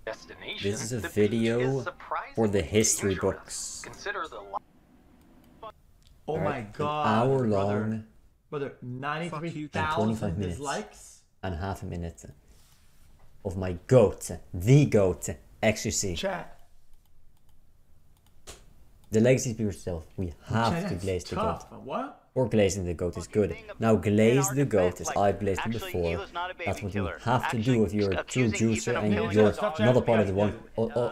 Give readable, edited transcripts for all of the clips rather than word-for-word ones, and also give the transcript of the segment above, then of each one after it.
destination. This is a video for the history books. Oh my god. An hour long. Brother, 25 93,000 minutes. dislikes? And half a minute of my goat, the goat, xQc. Chat. The legacy speaks for itself. We have to glaze the goat. What? Or glazing the goat is good. Now glaze the goat, as I've glazed it before. That's what you have to do if you're a true juicer and you're not a part of the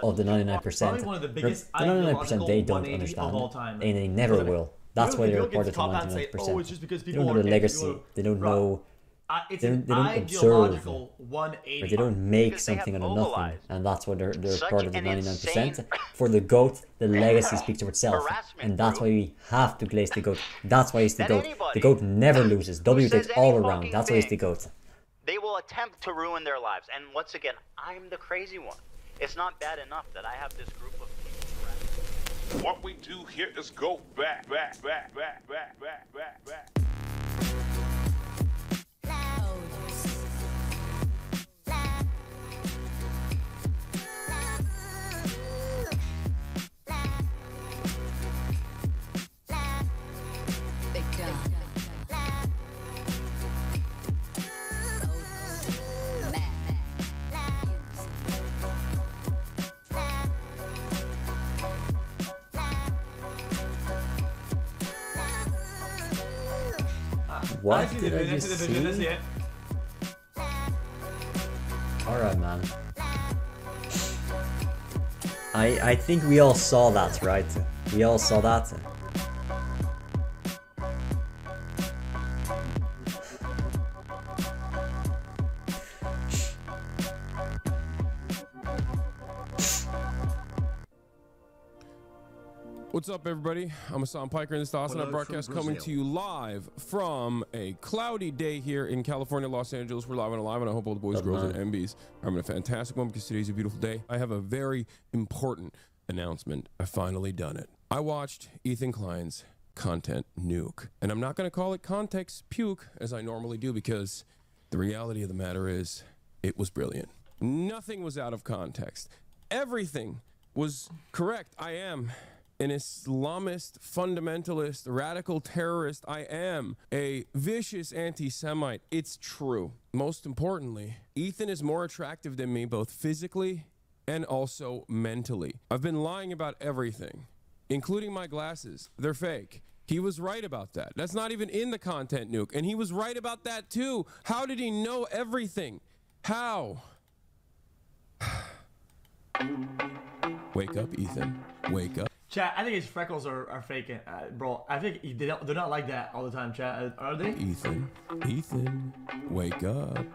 of the 99%. The 99% they don't understand, and they never will. That's why they're a part of the 99%. They don't know the legacy. They don't know. They don't observe, or they don't make something out of nothing, and that's why they're part of the 99%. For the goat, the legacy speaks for itself, and that's why we have to glaze the goat. That's why he's the goat. The goat never loses. W takes all around. That's why he's the goat. They will attempt to ruin their lives, and once again, I'm the crazy one. It's not bad enough that I have this group of people. What we do here is go back. What did I just see? Alright, man. I think we all saw that, right? We all saw that. What's up, everybody? I'm Hassan Piker, and this is the Awesome Broadcast coming to you live from a cloudy day here in California, Los Angeles. We're live and alive, and I hope all the boys, girls, and MBs are having a fantastic one because today's a beautiful day. I have a very important announcement. I've finally done it. I watched Ethan Klein's content nuke, and I'm not going to call it context puke as I normally do because the reality of the matter is it was brilliant. Nothing was out of context. Everything was correct. I am an Islamist, fundamentalist, radical terrorist. I am a vicious anti-Semite. It's true. Most importantly, Ethan is more attractive than me, both physically and also mentally. I've been lying about everything, including my glasses. They're fake. He was right about that. That's not even in the content nuke. And he was right about that too. How did he know everything? How? Wake up, Ethan. Wake up. Chat, I think his freckles are faking, bro. I think they're not like that all the time, chat. Are they? Ethan, wake up.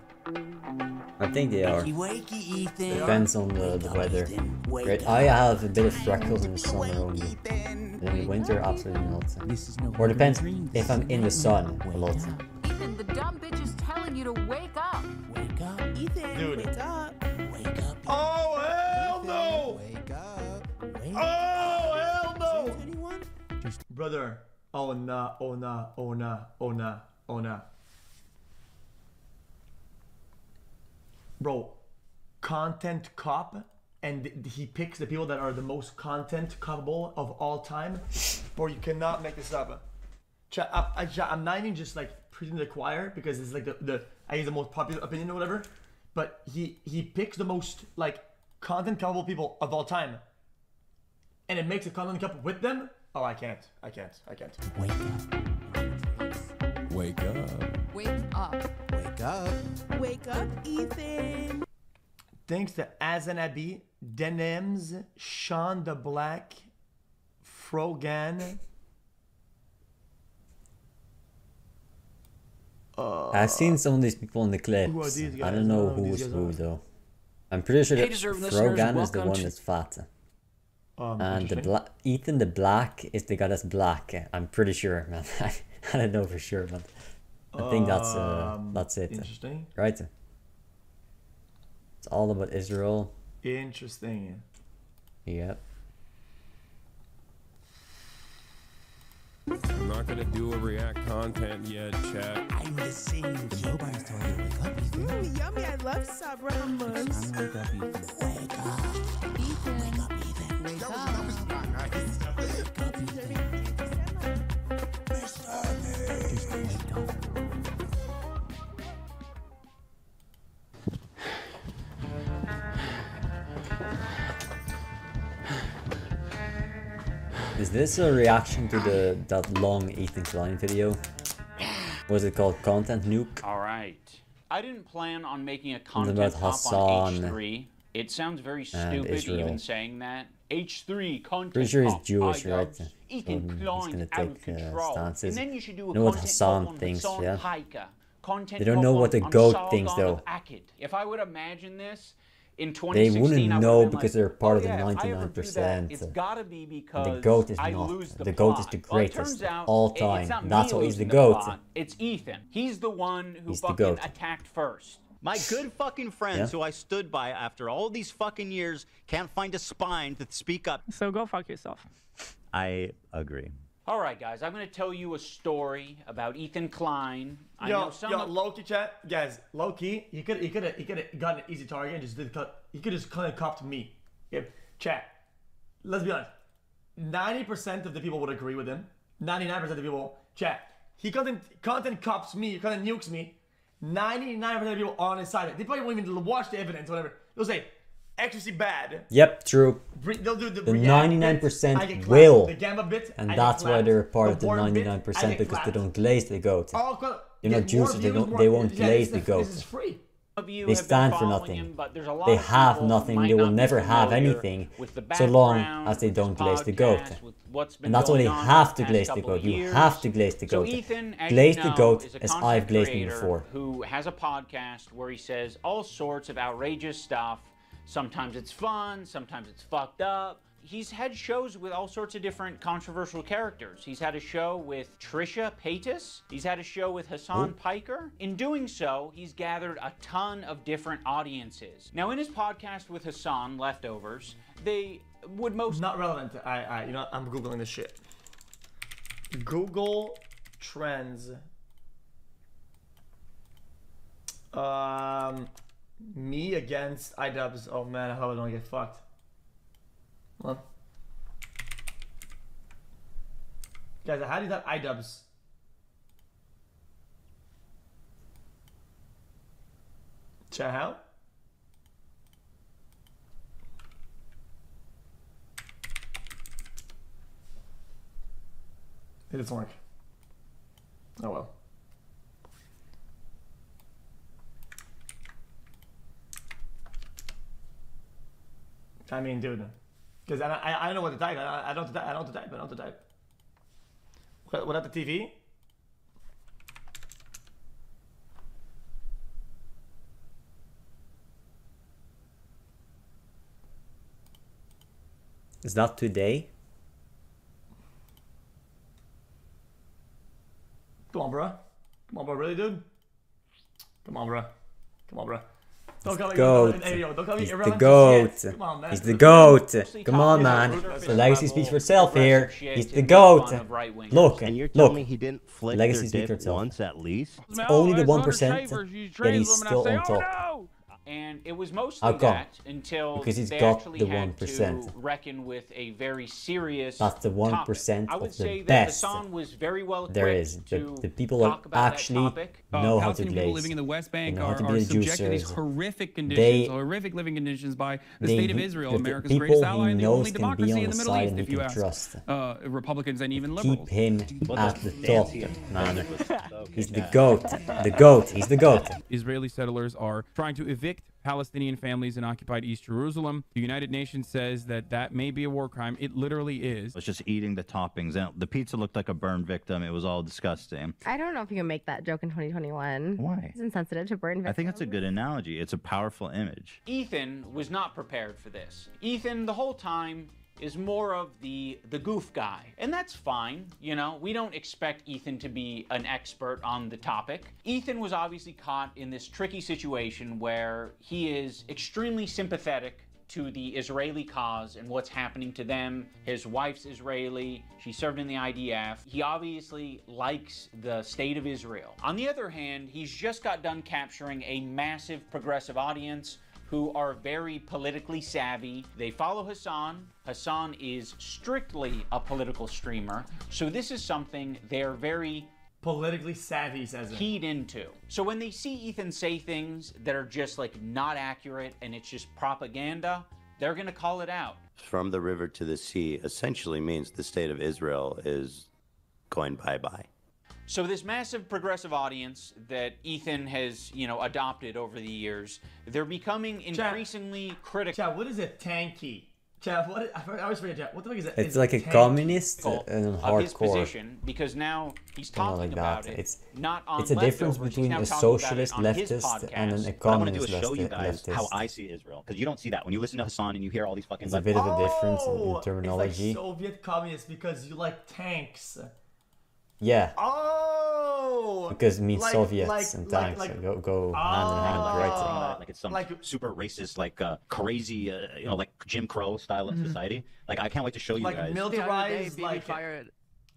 I think they are. Wakey, Ethan. Depends on the weather. Right? I have a bit of freckles in the summer only. And in the winter, absolutely not. Or depends if I'm in the sun a lot. Ethan, the dumb bitch is telling you to wake up. Wake up, Ethan. Dude. Wake up. Wake up. Oh, hell no! Wake up. Wake Oh, hell no! Anyone? Brother. Oh, nah, oh, nah, oh, nah, oh, nah, oh, nah. Bro, content cop, and he picks the people that are the most content copable of all time. Bro, you cannot make this up. Chat, I'm not even just like preaching to the choir because it's like I use the most popular opinion or whatever, but he picks the most like content copable people of all time, and it makes a content couple with them. Oh, I can't. Wake up. Wake up. Wake up. Wake up. Wake up, Ethan. Thanks to Azanabi, Denims, Sean the Black, Frogan. I've seen some of these people in the clips. Who are these guys? I don't know who is who though. I'm pretty sure that Frogan is the one that's fat. And the Ethan the Black is the guy that's black. I'm pretty sure, man. I don't know for sure, but I think that's it. Interesting. Right? It's all about Israel. Interesting. Yep. I'm not gonna do a react content yet, chat. I'm the same. Nobody's telling you to wake up, Ethan. Ooh, yummy. I love Sabra hummus. It's time to wake up, Ethan. Wake up. Ethan. Wake up, Ethan. Wake up. That was not nice. Wake up, Ethan. Just wake up. Is this a reaction to that long Ethan Klein video? Was it called Content Nuke? All right. I didn't plan on making a content about hop Hassan on H3. It sounds very and stupid Israel. even saying that. H3 content Pretty sure he's hop, Jewish, iDubbbz, right? So Ethan he's Klein gonna out of take control. stances. And then you should do a You know what content Hassan hop on thinks, Hassan yeah? Piker. Content They don't hop know what on the goat Sargon thinks, though. of Akkad. If I would imagine this in They 2016, wouldn't I would know have been because like, they're part oh, of the yeah, if I ever do that, 99%. It's gotta be because The goat is I not. lose the The goat is plot. the Well, it greatest turns out of all it's time. not That's me why he's the losing goat. plot, it's Ethan. He's the one who He's the fucking goat. attacked first. My good fucking friends Yeah. who I stood by after all these fucking years can't find a spine to speak up. So go fuck yourself. I agree. All right, guys, I'm going to tell you a story about Ethan Klein. I know some yo, of- low-key chat, guys. Low-key, he could have gotten an easy target and just did cut. He could just kind of copped me. Yeah, chat. Let's be honest. 90% of the people would agree with him. 99% of the people, chat. He content cops me, content nukes me. 99% of the people on his side. They probably won't even watch the evidence, whatever. They'll say, xQc bad. Yep, true. They'll do the 99% I get clapped. will. The gamma bit, And I get that's why clapped. they're part The of the worm bit, I 99% get because they clapped. don't glaze the goat. All They're not get more juices, views, they more- won't yeah, glaze this the is- goat. This is free. of you They have been stand for following nothing. him, but there's a lot They of have people nothing, might they will not be never have familiar anything with the so long background, as they with don't this glaze the goat. podcast, with what's been And that's why they going on have the to past glaze the couple goat. of You years. have to glaze the So goat. Ethan, as Glaze you the know, goat is a as content I've glazed him creator before. who has a podcast where he says all sorts of outrageous stuff. Sometimes it's fun, sometimes it's fucked up. He's had shows with all sorts of different controversial characters. He's had a show with Trisha Paytas. He's had a show with Hassan Piker. In doing so, he's gathered a ton of different audiences. Now, in his podcast with Hassan, Leftovers, they would most... Not relevant. You know, I'm Googling this shit. Google Trends. Me against iDubbbz. Oh man, I hope I don't get fucked. Hold on. Guys, how do you type iDubbbz? Chat how? It doesn't work. Oh well. I mean, dude, because I don't know what to type. I don't know what to type. I don't know what to type. Without the TV? Is that today? Come on, bro. Come on, bro. Really, dude? Come on, bro. Come on, bro. Don't call me Goat. irrelevant. Don't call me He's the irrelevant goat. shit. Come on, man. He's the goat. Come on, man. The legacy speaks for itself here. He's the goat. Look, And you're look. telling me he didn't flick Legacy their speaks for dick itself. once at least? It's only the 1%, yet he's still on top. And it was mostly How come? that until Because he's they got actually the had 1%. to reckon with a very serious That's the 1% topic. I would of the say that best Hassan was very well there equipped is. to The people that talk about actually that topic. know how to Palestinian people glaze. living in the West Bank They know how to are be subjected to these juicers. horrific conditions, They- horrific living conditions by the they- state of Israel, the America's people greatest he ally and the knows only can be democracy on in the the Middle side East, and if he you can ask trust. Republicans and even liberals. Keep him at the top, man. He's the goat. The goat. He's the goat. Israeli settlers are trying to evict Palestinian families in occupied East Jerusalem. The United Nations says that that may be a war crime. It literally is. Was just eating the toppings out. The pizza looked like a burn victim. It was all disgusting. I don't know if you can make that joke in 2021. Why? It's insensitive to burn victims. I think it's a good analogy. It's a powerful image. Ethan was not prepared for this. Ethan, the whole time, is more of the goof guy. And that's fine, you know, we don't expect Ethan to be an expert on the topic. Ethan was obviously caught in this tricky situation where he is extremely sympathetic to the Israeli cause and what's happening to them. His wife's Israeli. She served in the IDF. He obviously likes the state of Israel. On the other hand, he's just got done capturing a massive progressive audience who are very politically savvy. They follow Hassan. Hassan is strictly a political streamer. So this is something they're very politically savvy, says it. Keyed into. So when they see Ethan say things that are just like not accurate and it's just propaganda, they're gonna call it out. From the river to the sea essentially means the state of Israel is going bye-bye. So this massive progressive audience that Ethan has, you know, adopted over the years, they're becoming increasingly critical. Chad, what is a tanky? Chad, I always forget, Chad. What the fuck is it? It's like a communist and hardcore. His position, because now he's talking about it. It's not on a difference between a socialist leftist and an What I want to do economist is show you guys leftist. how I see Israel, because you don't see that when you listen to Hassan and you hear all these fucking. There's a bit of a difference in terminology. It's like Soviet communist because you like tanks. Yeah. Oh. Because it means Soviets and tanks go hand in hand, right? Like it's some super racist, like crazy, you know, like Jim Crow style of society. Like I can't wait to show you guys. Militarized, like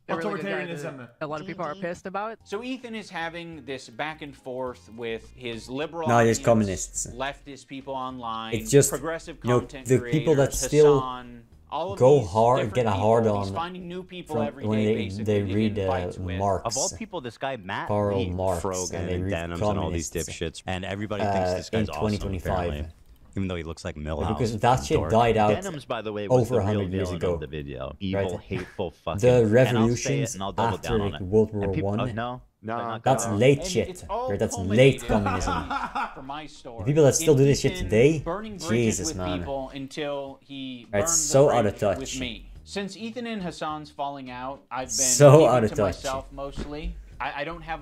authoritarianism. A lot of people are pissed about it. So Ethan is having this back and forth with his liberal No, audience, there's communists. leftist people online, It's just, progressive you know, content the people that creators, still Hassan, all of go these hard, different get a people. hard He's on finding new people from every when day, they basically, read fights with. Marx. Of all people, this guy Matt Karl Lee, Marx, Frogan and they and read Denims and all these communists, dipshits, and everybody thinks this guy's in awesome. 2025. Apparently. Even though he looks like Milhouse. Because that shit Dork. died out Denims, by the way, was over the real 100 years villain ago. of the video. Evil, Right? hateful, fucking. The and I'll say it revolutions and I'll double after down on it. World War And people, One. no, that's late shit. Right? That's late communism. For my story. The people that still do this shit Ethan today, burning bridges Jesus with man, people until he Right, burned so the out of bridge touch. with me. Since Ethan and Hassan's falling out, I've been So keeping out of to touch. myself mostly. I don't have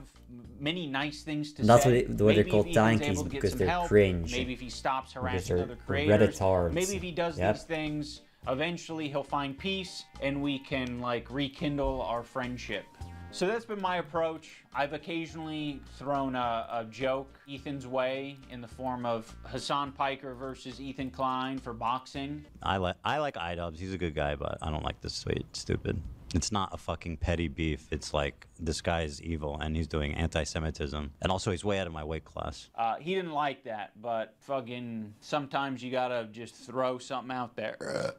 many nice things to And that's say. what the way they're Maybe called if Ethan's tankies, able to get because some they're help, cringe. Maybe if he stops Because harassing they're other creators. Redditards. Maybe if he does Yep. these things, eventually he'll find peace and we can like rekindle our friendship. So that's been my approach. I've occasionally thrown a joke Ethan's way in the form of Hassan Piker versus Ethan Klein for boxing. I like iDubbbz. He's a good guy, but I don't like this stupid. It's not a fucking petty beef. It's like this guy is evil and he's doing anti-Semitism, and also he's way out of my weight class. He didn't like that, but fucking sometimes you gotta just throw something out there.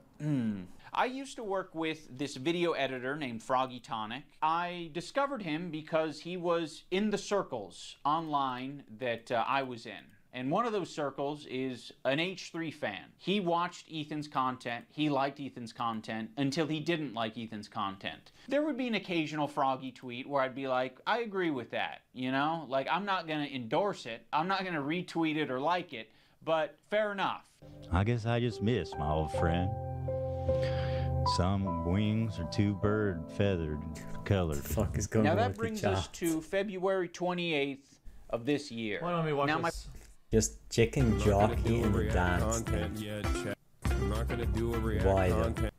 I used to work with this video editor named Froggy Tonic. I discovered him because he was in the circles online that I was in. And one of those circles is an H3 fan. He watched Ethan's content, he liked Ethan's content, until he didn't like Ethan's content. There would be an occasional Froggy tweet where I'd be like, I agree with that, you know? Like, I'm not gonna endorse it, I'm not gonna retweet it or like it, but fair enough. I guess I just missed my old friend. Some wings are too bird feathered colored. What the fuck is going Now on that with the brings us chat? to February 28th of this year. Why don't we watch now this? Just chicken jockey and the dance. Content yet, chat. I'm not gonna do a react Why though? content.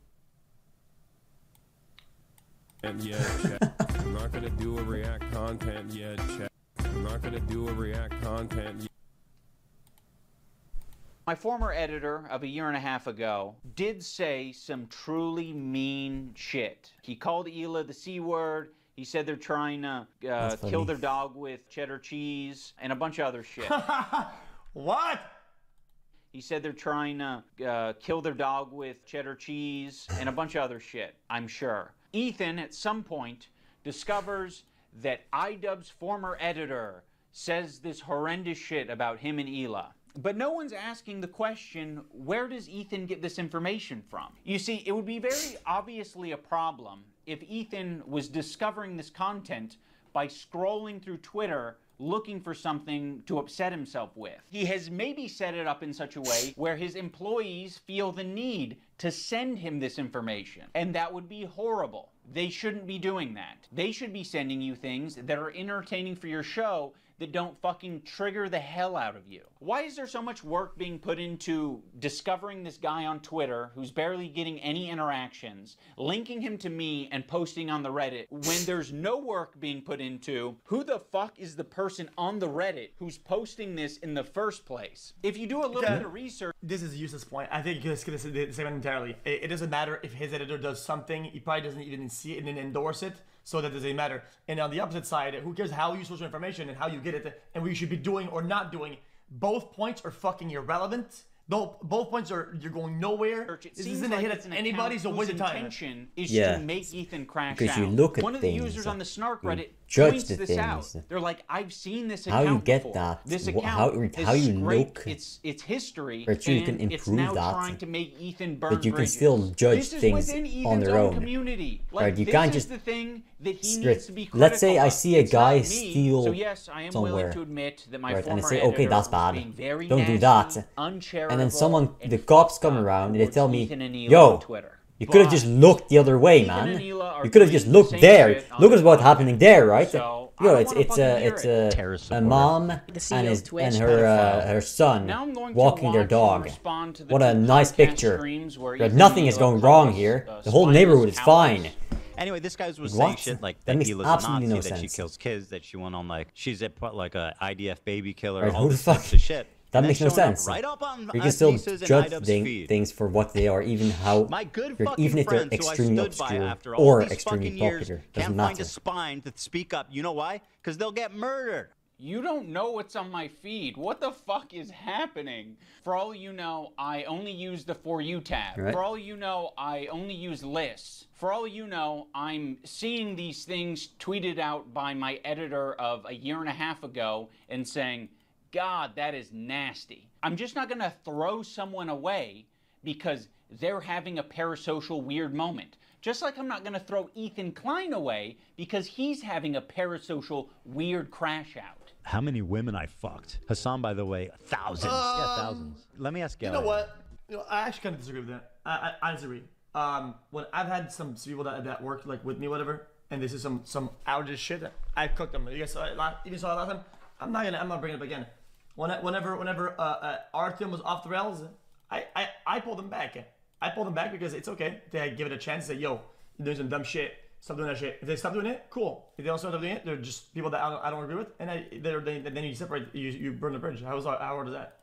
And yet, chat. I'm not gonna do a react content yet, chat. I'm not gonna do a react content yet. My former editor of a year and a half ago did say some truly mean shit. He called Hila the C word. He said they're trying to kill their dog with cheddar cheese and a bunch of other shit. What? He said they're trying to kill their dog with cheddar cheese and a bunch of other shit, I'm sure. Ethan, at some point, discovers that iDubbbz's former editor says this horrendous shit about him and Hila. But no one's asking the question, where does Ethan get this information from? You see, it would be very obviously a problem if Ethan was discovering this content by scrolling through Twitter looking for something to upset himself with. He has maybe set it up in such a way where his employees feel the need to send him this information, and that would be horrible. They shouldn't be doing that. They should be sending you things that are entertaining for your show that don't fucking trigger the hell out of you. Why is there so much work being put into discovering this guy on Twitter who's barely getting any interactions, linking him to me and posting on the Reddit, when there's no work being put into who the fuck is the person on the Reddit who's posting this in the first place? If you do a little bit of research... This is a useless point. I think it's going to say the same entirely. It doesn't matter if his editor does something, he probably doesn't even see it and then endorse it, so that doesn't matter. And on the opposite side, who cares how you source your information and how you get it and what you should be doing or not doing? Both points are fucking irrelevant. Both points are, you're going nowhere. This isn't a hit at anybody, so waste of time. Intention is to make Ethan crash because out. you look at One of the things, users on the Snark Reddit judge points the this things. out. They're like, I've seen this How account you get before. that? This How account you has look? Its history, But you and can it's improve now that. trying to make Ethan burn But you can bridges. still judge This is things within on Ethan's their own own. community. Like, Right, you this can't is just the thing that he needs to be critical let's say I of. see a It's not guy me. steal So yes, I am somewhere, willing to admit that my right, former and I say, okay, that's editor was bad. being very Don't do nasty, that. uncharitable, And then someone, and the cops come around and they tell me, Ethan and Neil yo, on Twitter. you could have just looked the other way, Ethan and man. Neela are You could have doing just the looked same there. shit on Look the at what's happening there, right? So, You know, I don't wanna fucking hear it. a mom and her son Now I'm going to walking their watch and dog. respond to the What a two nice podcast picture. streams where Right, Ethan nothing and is Neela going call wrong us, here. The spineless whole neighborhood is cowards. fine. Anyway, this guy was What? saying shit like That that makes Hila's a absolutely Nazi, no that she sense. kills kids, that she went on like she's like a IDF baby killer, Right, all who the this fuck? types of shit. That And makes no that's showing up sense. Right up on You can still Lisa's and judge IDub's feed. things for what they are, even how, My good even fucking if they're friends who I extremely stood by obscure after all or these extremely fucking years popular. can't Doesn't find matter. a spine to speak up. You know why? Because they'll get murdered. You don't know what's on my feed. What the fuck is happening? For all you know, I only use the For You tab. Right. For all you know, I only use lists. For all you know, I'm seeing these things tweeted out by my editor of a year and a half ago and saying, God, that is nasty. I'm just not gonna throw someone away because they're having a parasocial weird moment. Just like I'm not gonna throw Ethan Klein away because he's having a parasocial weird crash out. How many women I fucked? Hassan, by the way, thousands. Yeah, thousands. Let me ask You Gary. know what? You know, I actually kind of disagree with that. I disagree. When I've had some people that work like with me, whatever, and this is some outrageous shit, I cooked them. You guys saw it even saw it last time. I'm not bringing it up again. Whenever Artyom was off the rails, I pulled him back. I pulled them back because it's okay to give it a chance. Say, yo, you're doing some dumb shit. Stop doing that shit. If they stop doing it, cool. If they don't stop doing it, they're just people that I don't agree with, and then you separate. You burn the bridge. How hard is that?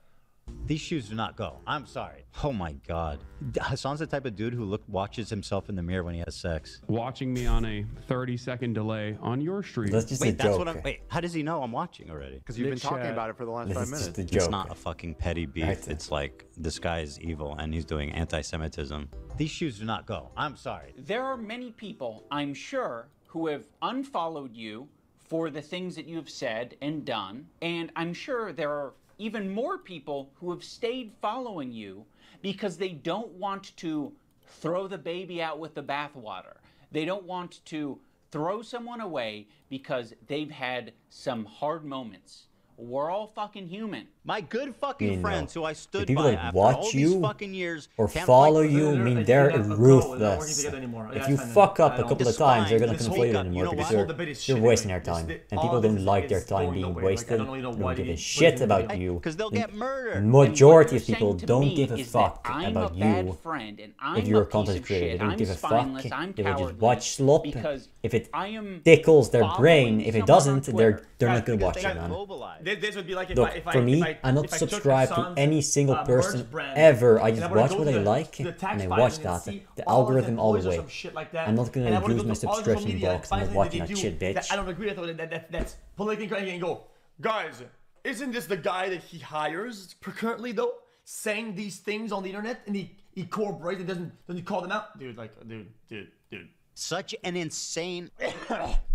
These shoes do not go. I'm sorry. Oh my God. Hassan's the type of dude who watches himself in the mirror when he has sex. Watching me on a 30-second delay on your stream. That's just Wait, a that's joke. what I'm. Wait, how does he know I'm watching already? Because you've been talking about it for the last This 5 is minutes. just a It's joke. not a fucking petty beef. Right. It's like this guy is evil and he's doing anti-Semitism. These shoes do not go. I'm sorry. There are many people, I'm sure, who have unfollowed you for the things that you've said and done, and I'm sure there are even more people who have stayed following you because they don't want to throw the baby out with the bathwater. They don't want to throw someone away because they've had some hard moments. We're all fucking human. My good fucking friends who I stood people by that after watch all you these fucking years or can't follow fight- you, I mean, they're ruthless. If you fuck up a couple of times, they're gonna come for you anymore because you're wasting their time, and people don't like their time being wasted. They don't give a shit about you. Because they'll get murdered. Majority of people don't give a fuck about you. Friend and If you're a content creator, they don't give a fuck. They will just watch slop. If it tickles their brain, if it doesn't, they're not gonna watch it, man. This would be like Look, for me, I'm not subscribed to any single person ever. I just watch what I like and I watch that. The algorithm all the way. I'm not gonna use my subscription box. I'm not watching that shit, bitch. I don't agree with that. That's politically correct. And go, guys, isn't this the guy that he hires currently though, saying these things on the internet, and he corroborates and doesn't call them out, dude? Like, dude. Such an insane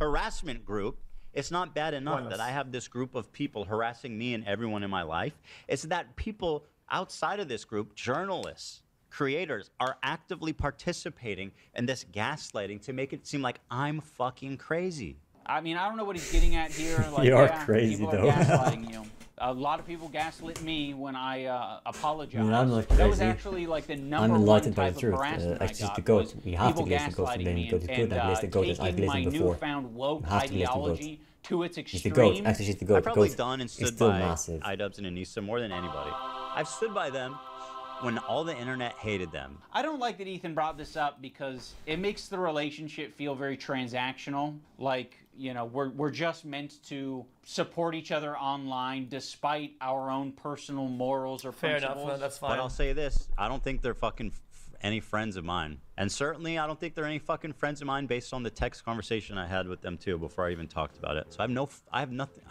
harassment group. It's not bad enough that I have this group of people harassing me and everyone in my life. It's that people outside of this group, journalists, creators, are actively participating in this gaslighting to make it seem like I'm fucking crazy. I mean, I don't know what he's getting at here. Like, You are yeah, crazy, people though. are gaslighting you. A lot of people gaslit me when I apologized. I mean, I'm not That was crazy. actually like the I'm number one enlightened by type the of truth. harassment I Actually, got the goat. was We have to people glaze the goat, and gaslighting then me go to good. I've glazed the goat as I've taking glazed my them before. newfound woke You have to glaze the goat. ideology to its She's the extreme. GOAT. Actually, she's the GOAT. I've probably GOAT done and is stood still by massive. iDubbbz and Anissa more than anybody. I've stood by them when all the internet hated them. I don't like that Ethan brought this up because it makes the relationship feel very transactional. Like, you know, we're just meant to support each other online despite our own personal morals or principles. Fair enough, that's fine. But I'll say this, I don't think they're fucking any friends of mine. And certainly I don't think they're any fucking friends of mine based on the text conversation I had with them too before I even talked about it. So I have nothing.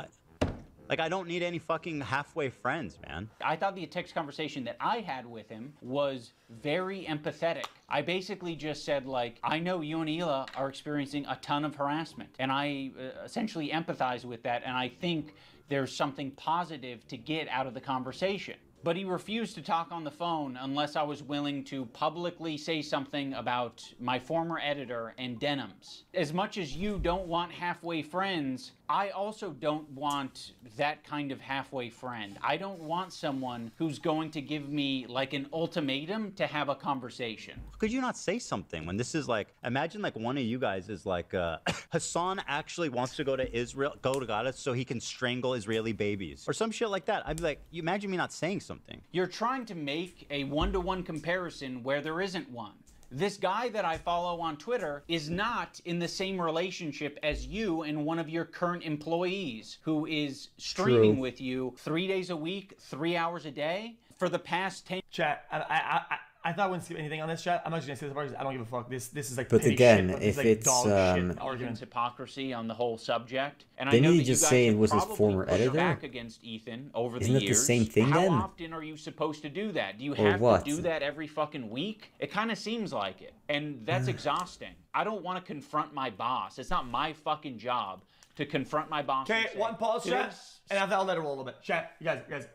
Like, I don't need any fucking halfway friends, man. I thought the text conversation that I had with him was very empathetic. I basically just said, like, I know you and Hila are experiencing a ton of harassment, and I essentially empathize with that, and I think there's something positive to get out of the conversation. But he refused to talk on the phone unless I was willing to publicly say something about my former editor and denims. As much as you don't want halfway friends, I also don't want that kind of halfway friend. I don't want someone who's going to give me like an ultimatum to have a conversation. Could you not say something when this is like, imagine like one of you guys is like, Hassan actually wants to go to Israel, go to Gaza so he can strangle Israeli babies or some shit like that. I'd be like, you imagine me not saying something. You're trying to make a one-to-one comparison where there isn't one. This guy that I follow on Twitter is not in the same relationship as you and one of your current employees who is streaming with you 3 days a week, 3 hours a day for the past 10. Chat, I thought I wouldn't skip anything on this, chat. I'm not just gonna say this part because I don't give a fuck. This is like. But again, shit, if like it's Ethan's hypocrisy on the whole subject, and I didn't know he that just you guys say it have was his probably former pushed editor? back against Ethan over Isn't the it the years. same thing How then? often are you supposed to do that? Do you Or have what? to do that every fucking week? It kind of seems like it, and that's exhausting. I don't want to confront my boss. It's not my fucking job to confront my boss. Okay, and say, one pause, chat, "This and I'll let it roll a little bit. Chat, you guys,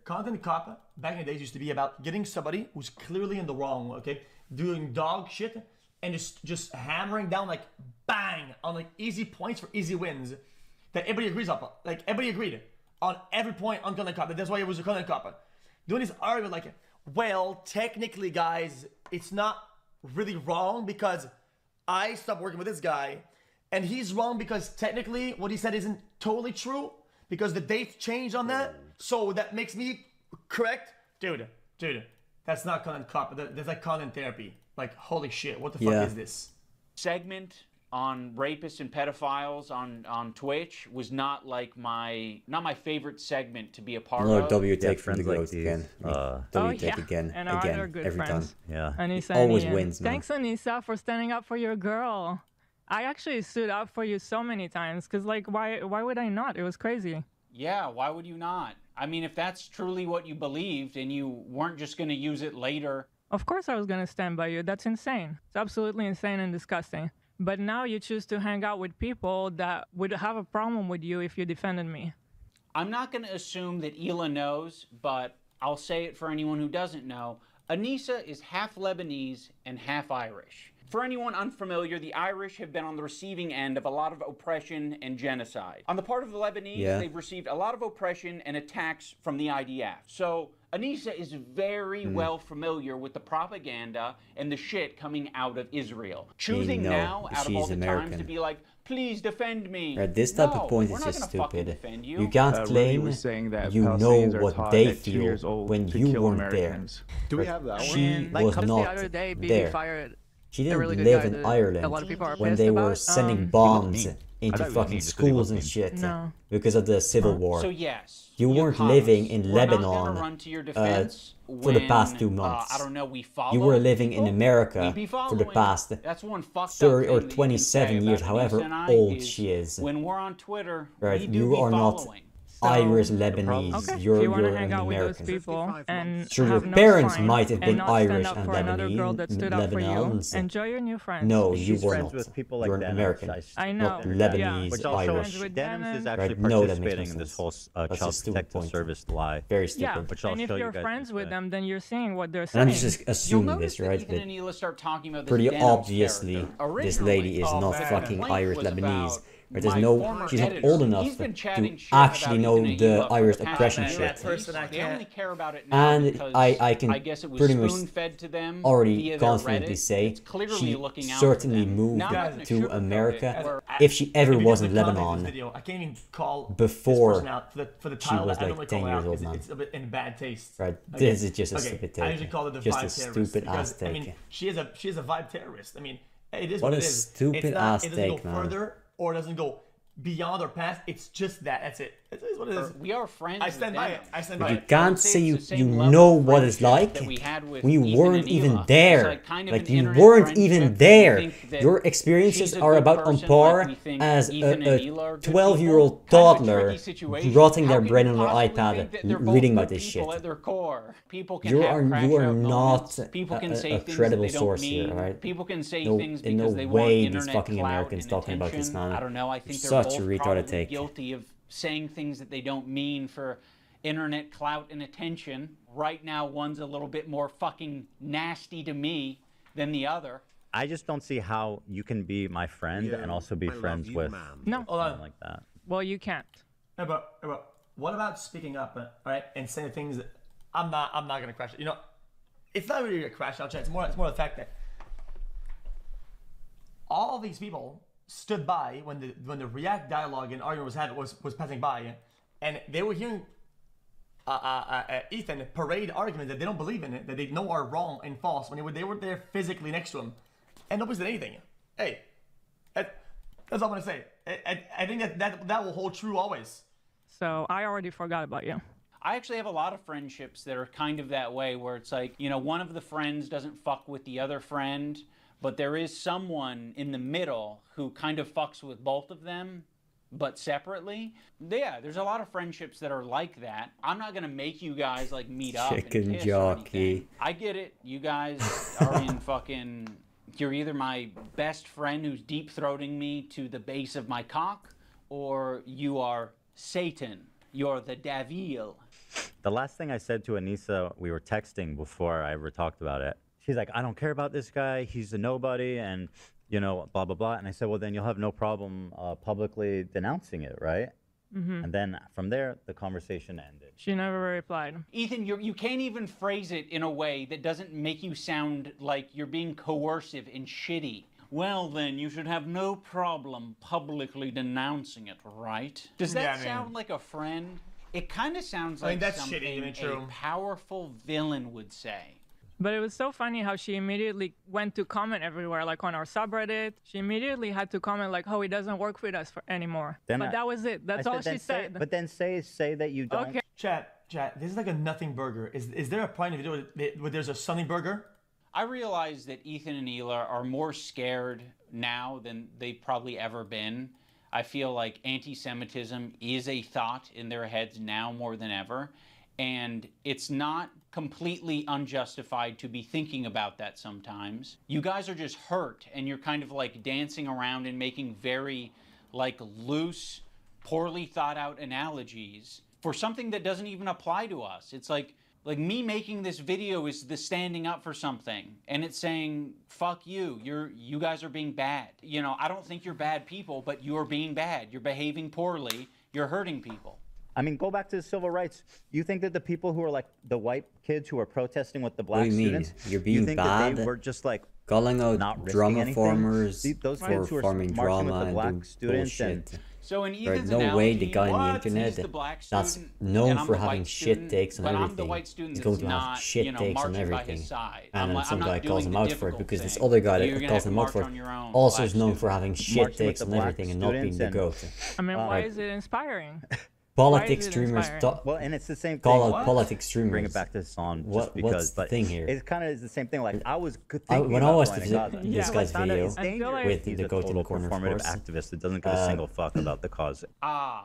content cop back in the days used to be about getting somebody who's clearly in the wrong, okay, doing dog shit, and just hammering down like bang on like easy points for easy wins that everybody agrees upon. Like everybody agreed on every point on content cop. That's why it was a content cop. Doing this argument like, well, technically, guys, it's not really wrong because I stopped working with this guy. And he's wrong because technically what he said isn't totally true because the dates changed on that. So that makes me correct. Dude, that's not content cop. That's like content therapy. Like, holy shit, what the fuck is this? segment on rapists and pedophiles on Twitch was not like my favorite segment to be a part Another of. W take from the GOAT again. W take yeah. again, And our other good every friends. time. Yeah. Anissa Always and Ian. wins, man. Thanks, Anissa, for standing up for your girl. I actually stood up for you so many times because, like, why would I not? It was crazy. Yeah, why would you not? I mean, if that's truly what you believed and you weren't just going to use it later. Of course I was going to stand by you. That's insane. It's absolutely insane and disgusting. But now you choose to hang out with people that would have a problem with you if you defended me. I'm not going to assume that Hila knows, but I'll say it for anyone who doesn't know. Anissa is half Lebanese and half Irish. For anyone unfamiliar, the Irish have been on the receiving end of a lot of oppression and genocide. On the part of the Lebanese, they've received a lot of oppression and attacks from the IDF. So Anissa is very well familiar with the propaganda and the shit coming out of Israel. Choosing now, out of all the times, to be like, please defend me. Right, this type of point is just stupid. You can't claim you know what they feel when you weren't there. Do we have that one? She was the not other day, BB there. fired She didn't really good live guy in that Ireland a lot of people are when pissed they were about. sending bombs into fucking schools and shit because of the civil war. So yes, you weren't living in Lebanon for the past 2 months. I don't know, we follow you were living in people. America We be for the following. past That's one fucked 30 up or thing that you can 27 say years, about however Anissa and I old is she is. When we're on Twitter, Right, we do you be are not following. Irish Lebanese. Okay, You're, if you want you're to hang an out with American. those people and Sure, your have no parents spine might have been and not stand Irish up and for another girl that stood up for you, Lebanese. enjoy your new friends. No, you She's were friends not. with people like You're an Dennis. American. I know. Not Lebanese, Yeah. Which also Irish. shows Dennis is actually Right, no, that makes no participating in this whole sense. That's a child stupid protective point. service lie. Very stupid. Yeah, Which I'll and if show you you're guys friends with instead. them, then you're seeing what they're And saying. I'm just assuming this, right? Ethan But and Hila start talking about this pretty Denims obviously, character. this lady is Originally, not the fucking complaint Irish was Lebanese. about Right? There's my no, former she's not editor, old enough he's been to chatting shit actually about know Ethan and the Ela for Irish the past oppression year. shit. They only care about it now And because I can guess it was pretty much spoon-fed to them already via their confidently Reddit. say It's clearly she looking out certainly for them. moved Now I'm not gonna to sugarcoat America it, where if she ever Because was of in the context of Lebanon this video, I can't even call before this person out for the she title. was I don't like really 10 call it years out old, because man. it's a bit in bad taste. Right, Okay. this is just a Okay, stupid I usually take. call it the Just vibe a terrorist stupid ass because, I mean, take. she is a vibe terrorist. I mean, it is What what a it is. stupid It's not, ass it doesn't take, go man. further or it doesn't go beyond or past. It's just that. That's it. It is what it is. We are friends. I stand by it. I stand by You it. can't say you know what it's like when you weren't even there. Like you weren't even there. Your experiences are about on par as a 12-year-old toddler rotting their brain on their iPad reading about this shit. You are not a credible source here, right? People can say No, things in no because they want way these internet fucking clout Americans and talking about this, attention. man. I don't know. I think You're they're such a both retarded probably take. guilty of saying things that they don't mean for internet clout and attention. Right now, one's a little bit more fucking nasty to me than the other. I just don't see how you can be my friend and also be friends with someone like that. Well, you can't. Hey, but what about speaking up, right, and saying things that I'm not gonna crash it. You know, it's not really a crash out. It's more the fact that all these people stood by when the React dialogue and argument was passing by, and they were hearing Ethan parade arguments that they don't believe in it, that they know are wrong and false when they were there physically next to him, and nobody said anything. Hey, that's all I'm gonna say. I think that will hold true always. So I already forgot about you. I actually have a lot of friendships that are kind of that way, where it's like, you know, one of the friends doesn't fuck with the other friend, but there is someone in the middle who kind of fucks with both of them, but separately. Yeah, there's a lot of friendships that are like that. I'm not gonna make you guys like meet up Chicken and piss or jockey. anything. I get it. You guys are in fucking... You're either my best friend who's deep-throating me to the base of my cock, or you are Satan. You're the devil. The last thing I said to Anissa, we were texting before I ever talked about it. She's like, I don't care about this guy. He's a nobody, and, you know, blah, blah, blah. And I said, well, then you'll have no problem publicly denouncing it, right? Mm-hmm. And then from there, the conversation ended. She never replied. Ethan, you can't even phrase it in a way that doesn't make you sound like you're being coercive and shitty. Well, then, you should have no problem publicly denouncing it, right? Does that sound like a friend? It kind of sounds like that's something shitty, a powerful villain would say. But it was so funny how she immediately went to comment everywhere, like on our subreddit. She immediately had to comment like, oh, it doesn't work with us anymore. Then but that was it. That's all she said. But then say that you don't. Okay. Chat, this is like a nothing burger. Is there a point of video where there's a sunny burger? I realize that Ethan and Ela are more scared now than they've probably ever been. I feel like anti-Semitism is a thought in their heads now more than ever. And it's not completely unjustified to be thinking about that sometimes. You guys are just hurt, and you're kind of like dancing around and making very like loose, poorly thought out analogies for something that doesn't even apply to us. It's like me making this video is the standing up for something, and it's saying, fuck you, you guys are being bad. You know, I don't think you're bad people, but you're being bad. You're behaving poorly. You're hurting people. I mean, go back to the civil rights. You think that the people who are like the white kids who are protesting with the black students, You're being you think bad? that they were just like calling out not drama anything? formers Those for kids who are forming marching drama with the black and do students bullshit. and So in There's Ethan's no way the analogy, guy on the he's internet the black that's student, known and I'm for the having white shit student, takes on but I'm the everything white student is going that's to have not, shit you know, takes on marching by everything. his side. And then I'm some not guy calls doing him the out for it difficult because this thing. other guy You're that gonna calls have him to out for march it on your own, also black is known for student. having shit Marching with takes the on black everything and not being students the and- goat. I mean, why is it inspiring? Politics Why is it streamers inspiring? well, and it's the same thing. call out politics streamers. Bring it back to Hassan just What- because, what's the but thing here? it kind of is the same thing. Like I was thinking when I about watched going to this Gaza. guy's I found out video it's dangerous. with He's the a goat in total the corner, of performative course. activist that doesn't give a single fuck about the cause.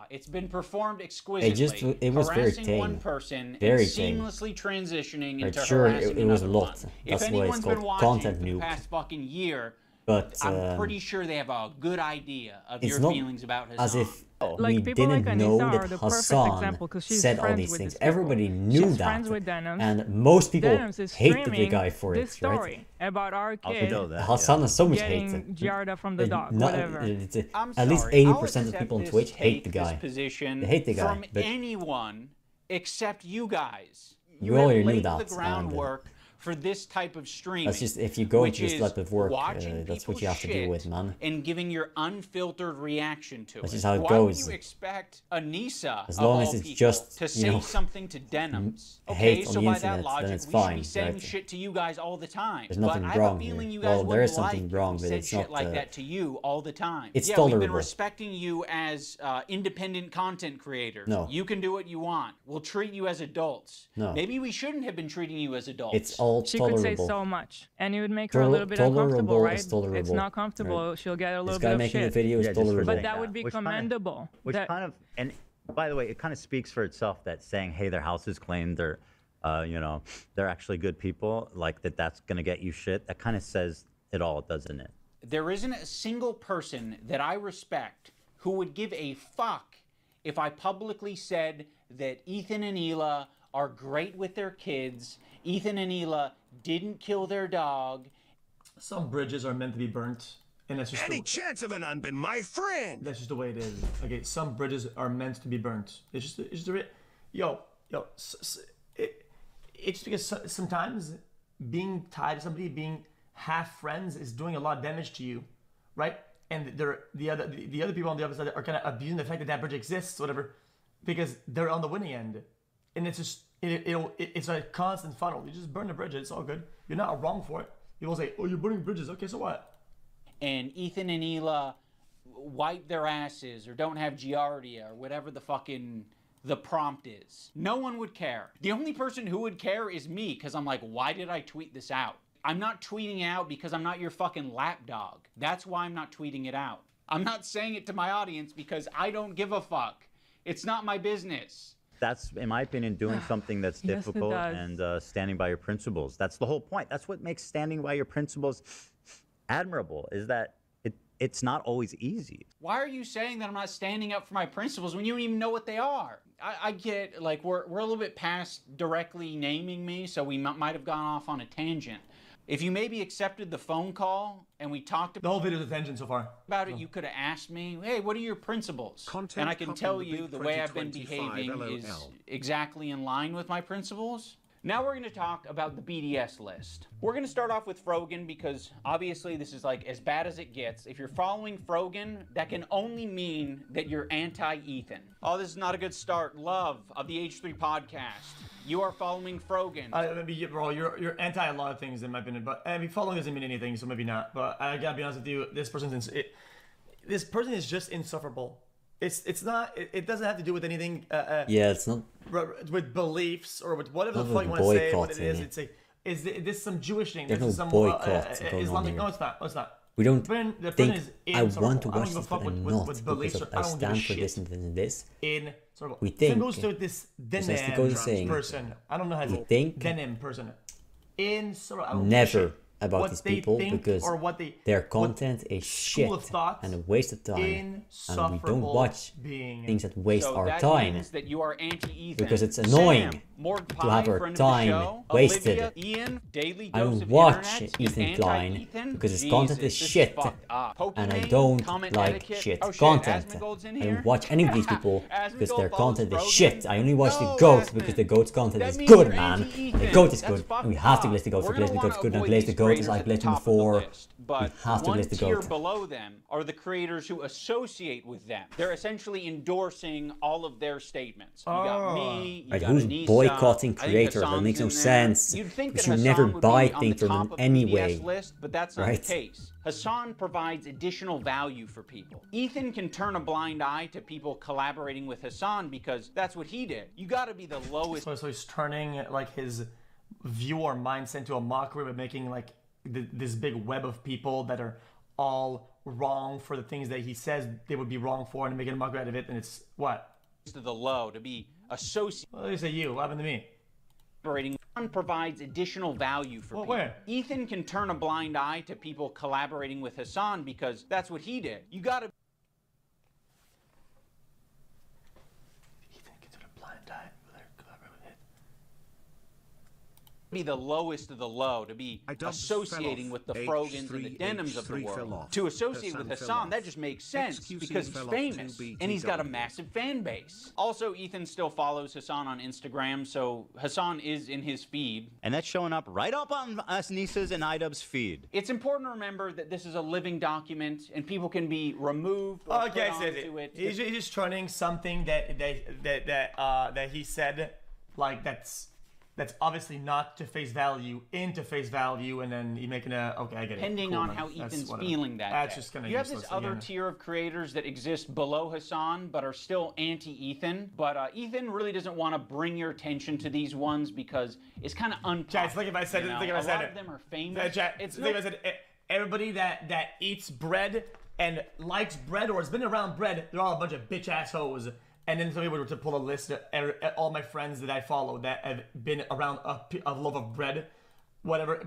It's been performed exquisitely. It was very harassing tame. one person Very and tame. seamlessly transitioning Right, into sure, harassing it was a another lot. one. That's If why it's anyone's called been watching content for the noob. past fucking year, But I'm pretty sure they have a good idea of it's your not feelings about Hassan. as if we people didn't like know Anissa are that the perfect Hassan example, 'cause she's said all friends these with things. these people. Everybody knew She's that. friends with Denims. And most people Denims is hated the streaming guy for this it, story right? about our kid Hassan has so much hate. getting Giarda from the dog, Not- whatever. at least 80% of people on Twitch hate the guy. Position They hate the guy. from But anyone except you guys. you already have knew laid that. the groundwork for this type of streaming. That's just, if you go which into this is type of work, watching that's what people's you have to deal shit with, man. and giving your unfiltered reaction to That's it. just how it Why goes. would you expect Anissa, As of long all as it's people, just, to you say know, something to Denims? hate Okay, on so the by internet, that logic, then it's we fine, should be saying right? shit to you guys all the time. There's nothing but I have wrong a feeling here. you guys Well, there is wouldn't something like wrong, if we but said it's shit not, like that to you all the time. it's Yeah, we've been tolerable. respecting you as independent content creators. No. You can do what you want. We'll treat you as adults. No. Maybe we shouldn't have been treating you as adults. It's all She tolerable. could say so much, and it would make her a little bit uncomfortable, tolerable right? is tolerable. It's not comfortable. Right. She'll get a little This guy bit of making shit. a video is tolerable. But that would be Which kinda- commendable. Which That- kind of, and by the way, it kind of speaks for itself that saying, hey, their house is clean, they're, they're actually good people, like that's going to get you shit. That kind of says it all, doesn't it? There isn't a single person that I respect who would give a fuck if I publicly said that Ethan and Hila are great with their kids, Ethan and Hila didn't kill their dog. Some bridges are meant to be burnt, and that's just Any chance of an unbin, my friend? That's just the way it is. Okay, some bridges are meant to be burnt. It's just the it's because sometimes being tied to somebody, being half friends, is doing a lot of damage to you, right? And the other people on the other side are kind of abusing the fact that that bridge exists, whatever, because they're on the winning end, and it's just it's a constant funnel. You just burn the bridge, it's all good. You're not wrong for it. People say, "Oh, you're burning bridges." Okay, so what? And Ethan and Hila wipe their asses or don't have Giardia or whatever the prompt is. No one would care. The only person who would care is me, because I'm like, why did I tweet this out? I'm not tweeting out because I'm not your fucking lapdog. That's why I'm not tweeting it out. I'm not saying it to my audience because I don't give a fuck. It's not my business. That's, in my opinion, doing something that's Yes, it difficult does. and standing by your principles. That's the whole point. That's what makes standing by your principles admirable, is that it's not always easy. Why are you saying that I'm not standing up for my principles when you don't even know what they are? I get, like, we're a little bit past directly naming me, so we might have gone off on a tangent. If you maybe accepted the phone call and we talked about the whole video's a tangent so far. About it, you could have asked me, hey, what are your principles? And I can tell you the way I've been behaving is exactly in line with my principles. Now we're going to talk about the BDS list. We're going to start off with Frogan because obviously this is like as bad as it gets. If you're following Frogan, that can only mean that you're anti-Ethan. Oh, this is not a good start. Love of the H3 podcast. You are following Frogan. Bro, you're anti a lot of things in my opinion, but following doesn't mean anything, so maybe not. But I gotta be honest with you, this person is just insufferable. It's not. It doesn't have to do with anything. Yeah, it's not with beliefs or with whatever the not fuck you with want to say. What it boycotting is, it. it's like, is this some Jewish thing? There's This is no some boycott going on Islamic? here. No, it's not. No, it's not. We don't The person think is I want to insufferable. I don't watch give a this, fuck but I'm with not because beliefs. of, I I don't give a stand for shit. this and this. Insufferable. We think Same goes to this precisely goes to saying, person. I don't know how to we say think denim person. Insufferable. I don't give a never shit about what these they people think because or what they, their content is shit of thought, and a waste of time, and we don't insufferable watch being. things that waste So our that time means that you are anti-Ethan. because it's annoying Sam, Morg to Pie, have our friend of the time show, wasted. Olivia, Ian, Daily I Dose don't of watch Internet, Ethan Klein anti-Ethan? because his Jesus, content is this shit, fucked up. and I Pokemon, don't comment like etiquette. shit Oh, shit, content. Asmongold's in I here? don't watch any of these people because their Asmongold content is follows shit. Rogan? I only watch No, the GOAT Asmon. because the GOAT's content That is means good, you're man. anti-Ethan. The GOAT is That's good, fucked and we have to up. glaze the GOAT. We're So glaze the gonna GOAT's good, and wanna glaze the avoid GOAT these is I creators glazed him at the top of the before. list, but We have to one glaze the tier GOAT. below them are the creators who associate with them. They're essentially endorsing all of their statements. You got me, you Right, got who's Anissa, boycotting I think creators? That Hassan's makes no in there. sense. You'd think We that should Hassan never would buy be on things the from top them of the anyway. BDS list, but that's not Right? the case. Hassan provides additional value for people. Ethan can turn a blind eye to people collaborating with Hassan because that's what he did. You got to be the lowest. So he's turning like his view or mindset into a mockery by making like this big web of people that are all wrong for the things that he says they would be wrong for, and making a mockery out of it. And it's what? To the low, to be associated. Well, they say you. What happened to me? Hassan provides additional value for people. Where? Ethan can turn a blind eye to people collaborating with Hassan because that's what he did. You got to. Be the lowest of the low, to be associating with the Frogans and the Denims of the world. To associate with Hassan, that just makes sense because he's famous and he's got a massive fan base. Also, Ethan still follows Hassan on Instagram, so Hassan is in his feed. And that's showing up right up on us Nisa's and IDubbbz's feed. It's important to remember that this is a living document and people can be removed or put onto it. He's just turning something that he said, like that's obviously not to face value into face value, and then you making a okay, I get it. Depending on how Ethan's feeling that That's day. just gonna you have this other tier of creators that exist below Hassan but are still anti-Ethan. But Ethan really doesn't want to bring your attention to these ones because it's kind of unpopular. Chat, think if I said it. Think if I said it. A lot of them are famous. Chat, think if I said it. Everybody that eats bread and likes bread or has been around bread, they're all a bunch of bitch ass hoes. And then somebody were to pull a list of all my friends that I follow that have been around a loaf of bread, whatever,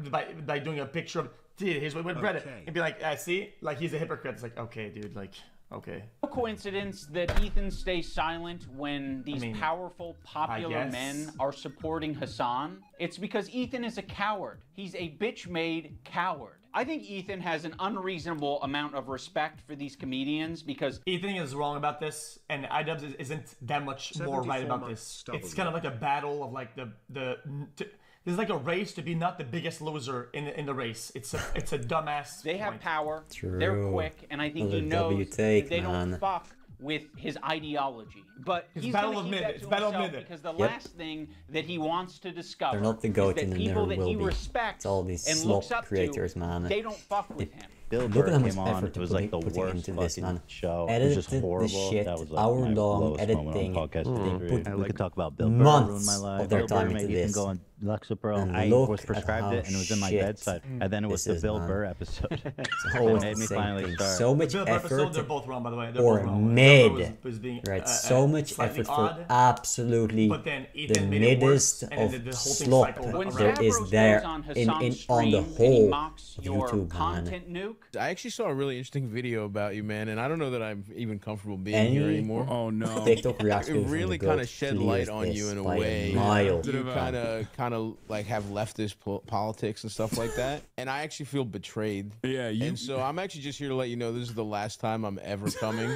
by doing a picture of, dude, here's what bread is. And be like, I see, like he's a hypocrite. It's like, okay, dude, like, okay. No coincidence that Ethan stays silent when these powerful, popular men are supporting Hassan. It's because Ethan is a coward. He's a bitch-made coward. I think Ethan has an unreasonable amount of respect for these comedians because Ethan is wrong about this, and IDubbbz isn't that much more right about this. It's kind of like a battle of like there's like a race to be not the biggest loser in the race. It's a dumbass. They have power. True. They're quick, and I think he knows that they don't fuck with his ideology. But he's going to keep that to himself because the last thing that he wants to discover They're not the goat is and that they people never that will he be. respects It's all these and slop looks up creators, to, man. they don't fuck with him. Bill Look Burr at how much came on. effort It was they're like the putting worst into this, fucking man. show. It was Edited just the horrible. shit, That was like hour-long my lowest editing, moment on podcast and history. put We could talk about Bill Burr ruined my life. of their Bill time Burr into made Ethan this. go on Lexapro. And I look was at prescribed how it, and it was in my shit bedside. And then it was the this Bill is, man. Burr episode. It's always It made the me same finally thing. start. So much The Bill Burr episode, effort they're both wrong, by the way. They're or both wrong. mid, was being, right? So much slightly effort odd, for absolutely but then the Ethan made it worse, middest and then of the whole thing slop cycled When there Stavros is there goes on on Hassan's the stream and he whole mocks of your YouTube, man. content nuke. I actually saw a really interesting video about you, man, and I don't know that I'm even comfortable being Any here anymore. Oh no! TikTok reaction It from really the kind goat of shed clears light on you this in a by way. mile. You kind of like have leftist politics and stuff like that, and I actually feel betrayed. Yeah, and so I'm actually just here to let you know this is the last time I'm ever coming.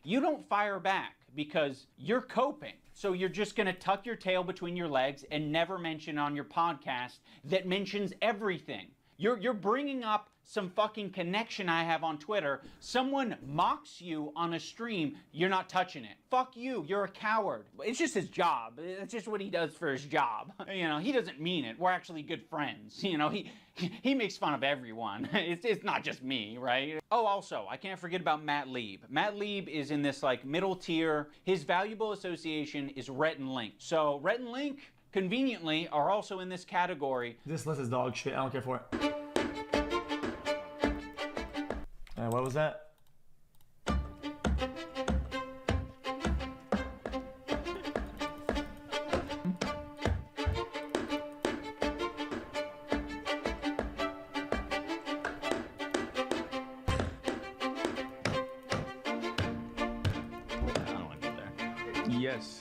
You don't fire back because you're coping. So you're just going to tuck your tail between your legs and never mention on your podcast that mentions everything. You're bringing up some fucking connection I have on Twitter. Someone mocks you on a stream, you're not touching it. Fuck you, you're a coward. It's just his job. It's just what he does for his job. You know, he doesn't mean it. We're actually good friends. You know, he makes fun of everyone. It's not just me, right? Oh, also, I can't forget about Matt Lieb. Matt Lieb is in this like middle tier. His valuable association is Rhett and Link. So Rhett and Link, conveniently, are also in this category. This list is dog shit. I don't care for it. What was that? Yes.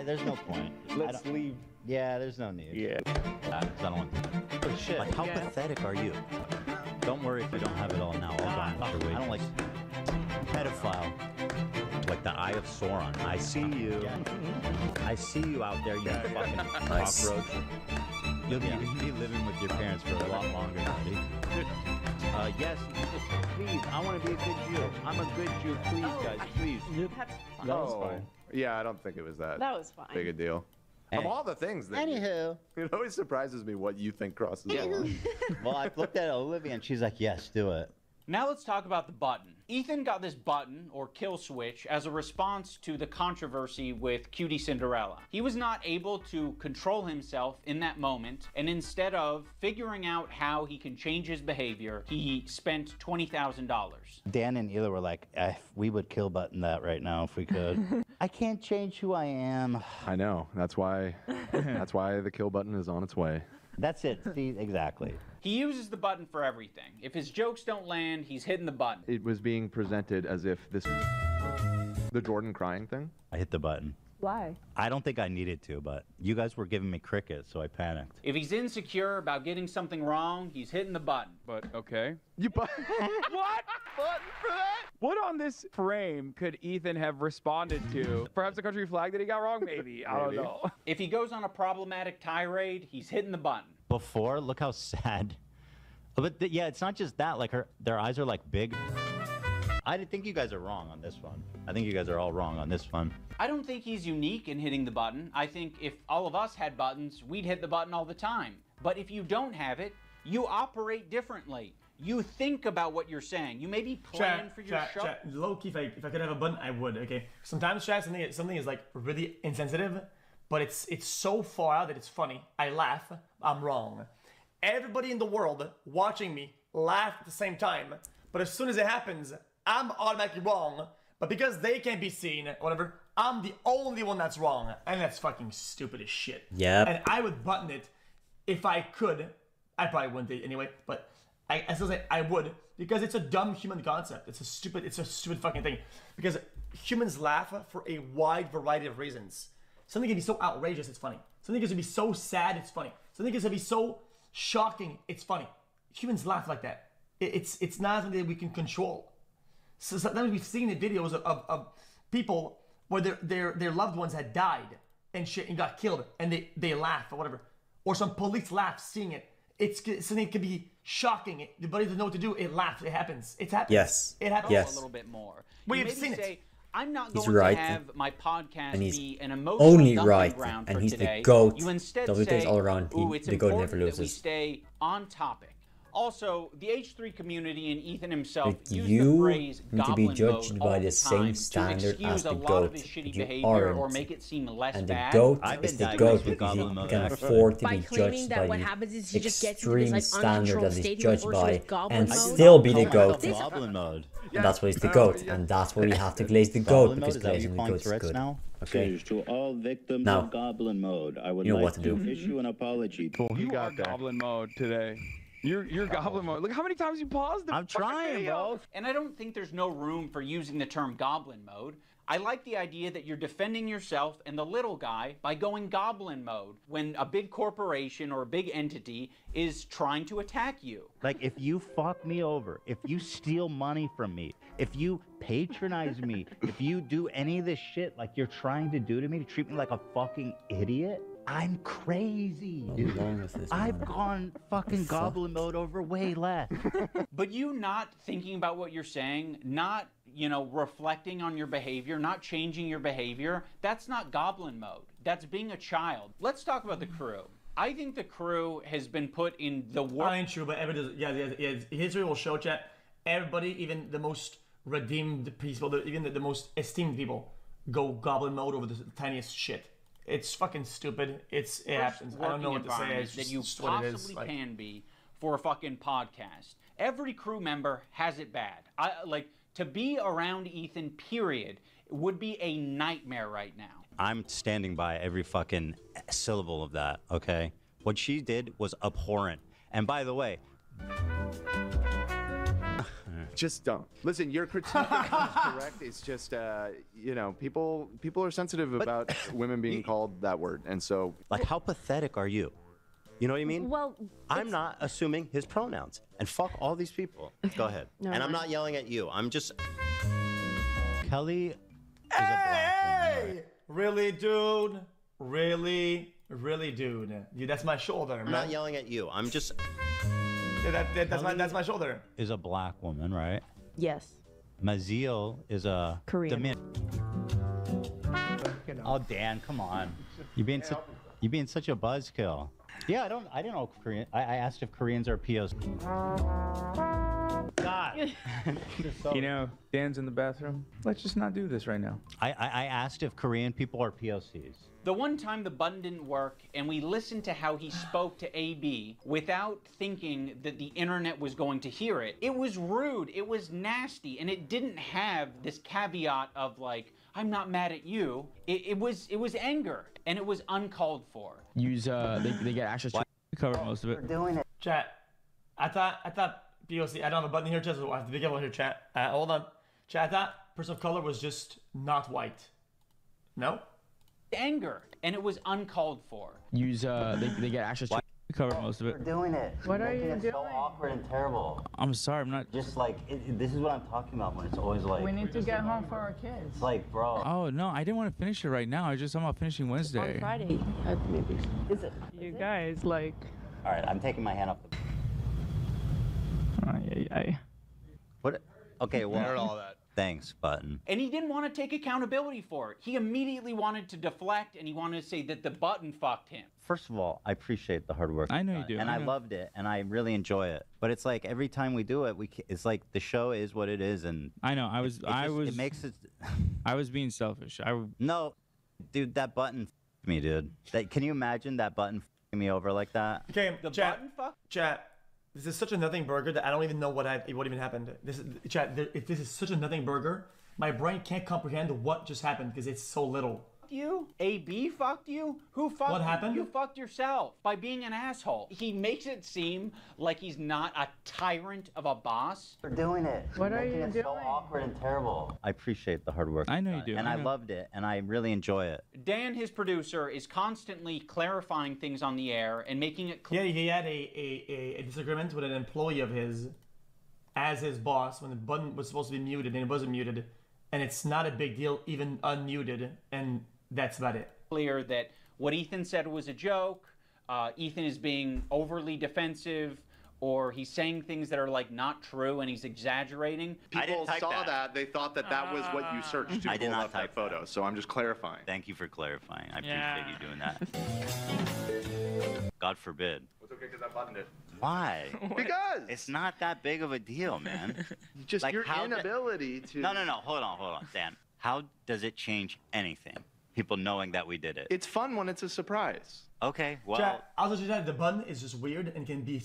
There's no point. Let's leave. Yeah, there's no need. Yeah. I don't want to. Oh, shit. Like, how pathetic are you? Don't worry if you don't have it all now. I'll go on your way. I don't like pedophile. Like the Eye of Sauron. I see you. I see you out there, you fucking cockroach. You'll be living with your parents for a lot longer, buddy. Yes, please. I want to be a good Jew. I'm a good Jew. Please, guys, please. That's fine. That was fine. Yeah, I don't think it was that. That was fine. Big a deal. Of all the things that it always surprises me what you think crosses the line. Well, I looked at Olivia and she's like, yes, do it. Now let's talk about the button. Ethan got this button, or kill switch, as a response to the controversy with Cutie Cinderella. He was not able to control himself in that moment, and instead of figuring out how he can change his behavior, he spent $20,000. Dan and Ela were like, we would kill button that right now if we could. I can't change who I am. I know. That's why the kill button is on its way. That's it. See, exactly. He uses the button for everything. If his jokes don't land, he's hitting the button. It was being presented as if the Jordan crying thing. I hit the button. Why? I don't think I needed to, but you guys were giving me crickets, so I panicked. If he's insecure about getting something wrong, he's hitting the button. But okay. You what? Button for that? What on this frame could Ethan have responded to? Perhaps the country flag that he got wrong? Maybe. I don't know. If he goes on a problematic tirade, he's hitting the button. Before, look how sad. But yeah, it's not just that. Like their eyes are like big. I think you guys are wrong on this one. I think you guys are all wrong on this one. I don't think he's unique in hitting the button. I think if all of us had buttons, we'd hit the button all the time. But if you don't have it, you operate differently. You think about what you're saying. You may be planning for your show. Low-key, if I could have a button, I would, okay? Sometimes, chat, something is like really insensitive, but it's so far out that it's funny. I laugh, I'm wrong. Everybody in the world watching me laugh at the same time, but as soon as it happens, I'm automatically wrong. But because they can't be seen, whatever, I'm the only one that's wrong. And that's fucking stupid as shit. Yeah. And I would button it if I could. I probably wouldn't anyway, but I still say I would, because it's a dumb human concept. It's a stupid fucking thing. Because humans laugh for a wide variety of reasons. Something can be so outrageous, it's funny. Something can be so sad, it's funny. Something can be so shocking, it's funny. Humans laugh like that. It's not something that we can control. So sometimes we've seen the videos of people where their loved ones had died and shit and got killed, and they laugh or whatever. Or some police laugh seeing it. It's something that can be shocking. The buddy doesn't know what to do. It laughs. It happens. It happens. Yes. It happens. Yes. A little bit more. We've seen it. I'm not He's going right. to have my podcast And he's be an emotional only dumping right. ground And for he's today. the GOAT. You instead Double things say, all around. ooh, it's The GOAT important never that we loses. stay on topic. Also, the H3 community and Ethan himself But use you the phrase need to be goblin judged mode by all the the same time standard to excuse as the a lot GOAT. of his shitty But you behavior or aren't. make it seem less And the bad. GOAT I've is been the diagnosed GOAT with because goblin he mode. can afford to By be claiming judged that by what the happens is he just gets into this, extreme like, standard uncontrolled that he's state judged before by he's goblin and mode. still be the Call GOAT. myself goblin mode. And that's why he's the GOAT. And that's why we have to glaze the GOAT, Goblin mode, because is that what glazing you're the calling GOAT is threats good. now? Okay. To all victims Now, of goblin mode, I would you know like what to do. issue an apology. You are goblin mode today. You're goblin mode. Look how many times you paused the I'm trying, video. bro. And I don't think there's no room for using the term goblin mode. I like the idea that you're defending yourself and the little guy by going goblin mode when a big corporation or a big entity is trying to attack you. Like, if you fuck me over, if you steal money from me, if you patronize me, if you do any of this shit like you're trying to do to me, to treat me like a fucking idiot, I'm crazy, dude. I've gone fucking goblin mode over way less. But you not thinking about what you're saying, not, reflecting on your behavior, not changing your behavior, that's not goblin mode. That's being a child. Let's talk about the crew. I think the crew has been put in the worst. Ain't true, but history will show, chat. Everybody, even the most redeemed people, even the most esteemed people, go goblin mode over the tiniest shit. It's fucking stupid. It happens. I don't know what to say. It's that just you what it is. possibly can be for a fucking podcast. Every crew member has it bad. To be around Ethan, period, would be a nightmare right now. I'm standing by every fucking syllable of that, okay? What she did was abhorrent. And by the way, just don't. Listen, your critique is correct. It's just, people are sensitive about women being called that word. And so... Like, how pathetic are you? You know what I mean? Well, I'm not assuming his pronouns. And fuck all these people. Go ahead. No, and I'm no. not yelling at you. I'm just... Kelly is a black woman. Hey! Really, dude? Really, dude? Dude, that's my shoulder, I'm not yelling at you. I'm just... That's my shoulder. Is a black woman, right? Yes. Maziel is a... Korean. Oh, Dan, come on. You being such a buzzkill. Yeah, I didn't know Korean. I asked if Koreans are POC. God. Dan's in the bathroom. Let's just not do this right now. I asked if Korean people are POCs. The one time the button didn't work and we listened to how he spoke to AB without thinking that the internet was going to hear it, it was rude, it was nasty, and it didn't have this caveat of like, I'm not mad at you. It was anger, and it was uncalled for. They get access to cover most of it. Doing it. Chat. I thought POC. I don't have a button here, chat, so I have to be careful here, chat. Hold on. Chat, I thought person of color was just not white. No? anger, and it was uncalled for. Use they get Ashes to cover most of it. Doing it. What are you It's doing? so awkward and terrible. I'm sorry, I'm not. Just like this is what I'm talking about when it's always like. We need to get home for our kids. It's like, bro. Oh no, I didn't want to finish it right now. I just I'm about finishing Wednesday. On Friday, maybe. Is it? You guys like. All right, I'm taking my hand off the. What? Okay, well. Heard all that. Thanks, Button. And he didn't want to take accountability for it. He immediately wanted to deflect, and he wanted to say that the button fucked him. First of all, I appreciate the hard work. I know you do. And I loved it, and I really enjoy it. But it's like every time we do it, it's like the show is what it is, and I know. It makes it. I was being selfish. No, dude, that button f***ed me, dude. Can you imagine that button f***ing me over like that? Okay, The chat. button fuck? Chat. This is such a nothing burger that I don't even know what even happened. This is chat. If this is such a nothing burger, my brain can't comprehend what just happened because it's so little. You? AB fucked you? Who fucked What you? happened? You fucked yourself by being an asshole. He makes it seem like he's not a tyrant of a boss. We're doing it. What are you It's doing? so awkward and terrible. I appreciate the hard work. I know you do. And I loved it, and I really enjoy it. Dan, his producer, is constantly clarifying things on the air and making it clear. Yeah, he had a disagreement with an employee of his as his boss when the button was supposed to be muted and it wasn't muted, and it's not a big deal even unmuted, and that's about it. Clear that what Ethan said was a joke. Ethan is being overly defensive, or he's saying things that are like not true and he's exaggerating. People saw that. They thought that that was what you searched to I did pull not up that photo. So I'm just clarifying. Thank you for clarifying. I appreciate you doing that. God forbid. It's okay because I buttoned it. Why? Because it's not that big of a deal, man. Just Like, your how inability to. No. Hold on, Dan. How does it change anything? People knowing that we did it. It's fun when it's a surprise. Okay, well. Chat, I'll just say that the button is just weird and can be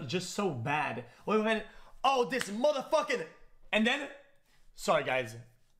just so bad. Wait a minute. Oh, this motherfucking. And then, sorry guys,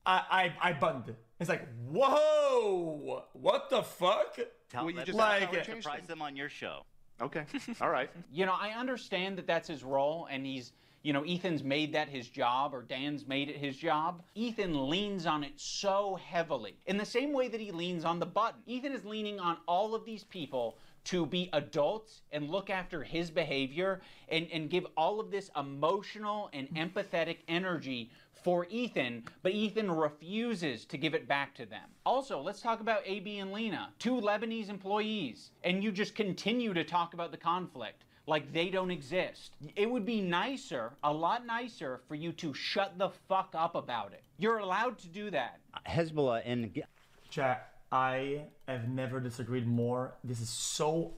I buttoned. It's like, whoa, what the fuck? Well, you just surprise them on your show. Okay, all right. You know, I understand that that's his role, and he's, you know, Ethan's made that his job, or Dan's made it his job. Ethan leans on it so heavily, in the same way that he leans on the button. Ethan is leaning on all of these people to be adults and look after his behavior and give all of this emotional and empathetic energy for Ethan, but Ethan refuses to give it back to them. Also, let's talk about AB and Lena, two Lebanese employees, and you just continue to talk about the conflict like they don't exist. It would be nicer, a lot nicer, for you to shut the fuck up about it. You're allowed to do that. Hezbollah and... Chat, I have never disagreed more. This is so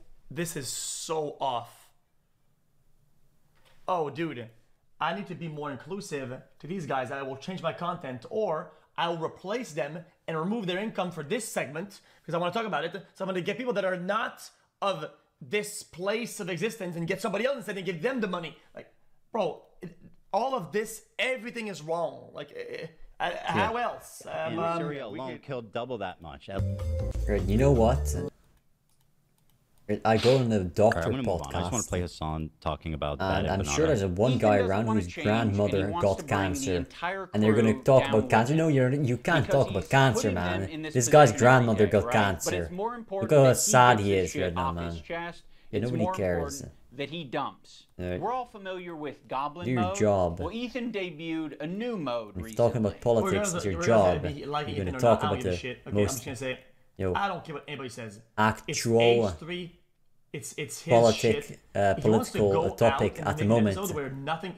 off. Oh, dude. I need to be more inclusive to these guys. I will change my content, or I will replace them and remove their income for this segment because I want to talk about it. So I'm going to get people that are not of this place of existence and get somebody else instead and give them the money. Like, bro, all of this, everything is wrong. Like, how else? Syria alone killed double that much. You know what? I go on the doctor I'm gonna move podcast. on. I just want to play a song talking about that. And I'm sure there's one guy around whose grandmother got cancer, and they're going to talk about cancer. No, you can't talk about cancer, man. This guy's grandmother got cancer. Look how sad he is right now, man. Yeah, nobody cares. That he dumps. Right. We're all familiar with Goblin Do your mode. job. Well, Ethan debuted a new mode If recently. talking about politics is your job, you're going to talk about the most, I'm just gonna say, I don't care what anybody says. actual it's his political topic at the moment.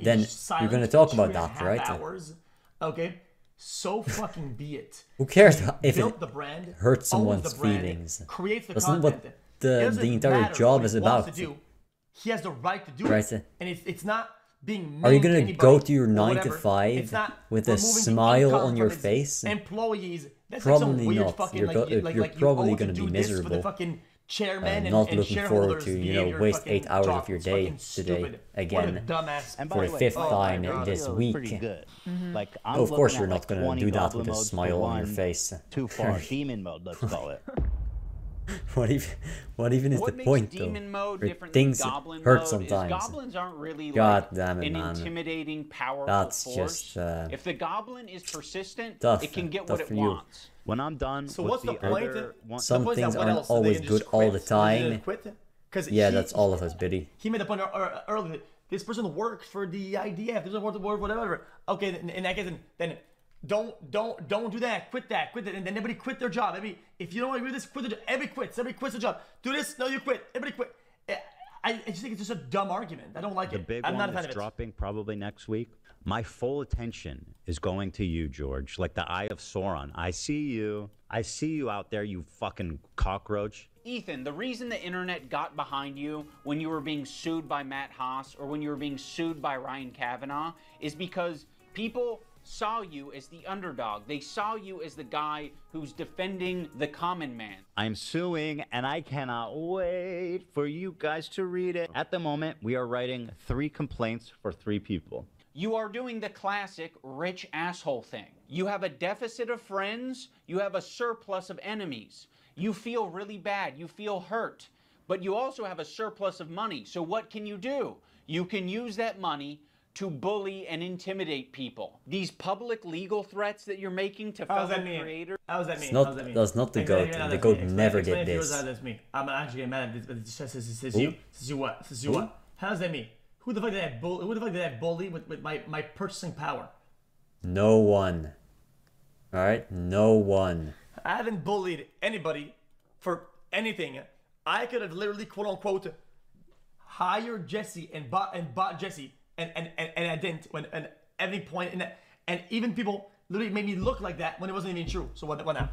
Then you're going to talk about that, right? Hours, okay, so fucking be it. Who cares if built it the brand, hurts someone's owns the brand, feelings? creates the That's content. not what the entire job is about. He has the right to do Right. it, and it's not being. Are you going to go to your 9 to whatever. 5 It's not with a removing smile income on your from his face? Employees. That's like some Probably weird not. fucking, You're you probably owe going to be do this for the miserable. fucking chairman Not and looking forward shareholders to, behavior waste fucking 8 hours talk. of your It's day fucking today stupid. again What a dumbass. And by for the the way, 5th time this feels week. pretty good. Like, I'm Oh, of course looking you're at, not like, going to 20 do that goblin with a modes smile for on your one. face. Too far. Demon mode, let's call it. What even is What the makes point demon though? mode Or different things than Goblin hurt mode sometimes. Is Goblins aren't really God like damn it, an man. intimidating, powerful That's force. just if the Goblin is persistent, tough, it can get tough what it for you. wants. When I'm done So with what's the point? other one, Some point is that things what aren't else? They always can good just all quit? the They time. just quit? 'Cause Yeah, he- that's all of us, Biddy. He made the point earlier. This person works for the IDF. Doesn't work the word, whatever. Okay, in that case, then don't do that. Quit that. And then everybody quit their job. If you don't agree with this, quit the job. Everybody quits. Everybody quits the job. Do this. No, you quit. Everybody quit. I just think it's just a dumb argument. I don't like the it. big I'm one not a fan that's of it. dropping probably next week. My full attention is going to you, George, like the Eye of Sauron. I see you. I see you out there, you fucking cockroach. Ethan, the reason the internet got behind you when you were being sued by Matt Haas or when you were being sued by Ryan Kavanaugh is because people saw you as the underdog. They saw you as the guy who's defending the common man. I'm suing, and I cannot wait for you guys to read it. At the moment, we are writing 3 complaints for 3 people. You are doing the classic rich asshole thing. You have a deficit of friends, you have a surplus of enemies. You feel really bad, you feel hurt, but you also have a surplus of money. So what can you do? You can use that money to bully and intimidate people. These public legal threats that you're making to fellow creators. How does that mean? That's not the goat. The goat never did this. That's me. I'm actually getting mad at this, but it just says you. Says you what? Says you what? How does that mean? Who the fuck did that bully with my purchasing power? No one. All right, no one. I haven't bullied anybody for anything. I could have literally quote unquote hired Jesse and bought Jesse and I didn't when at any point in that, and even people literally made me look like that when it wasn't even true. So what now?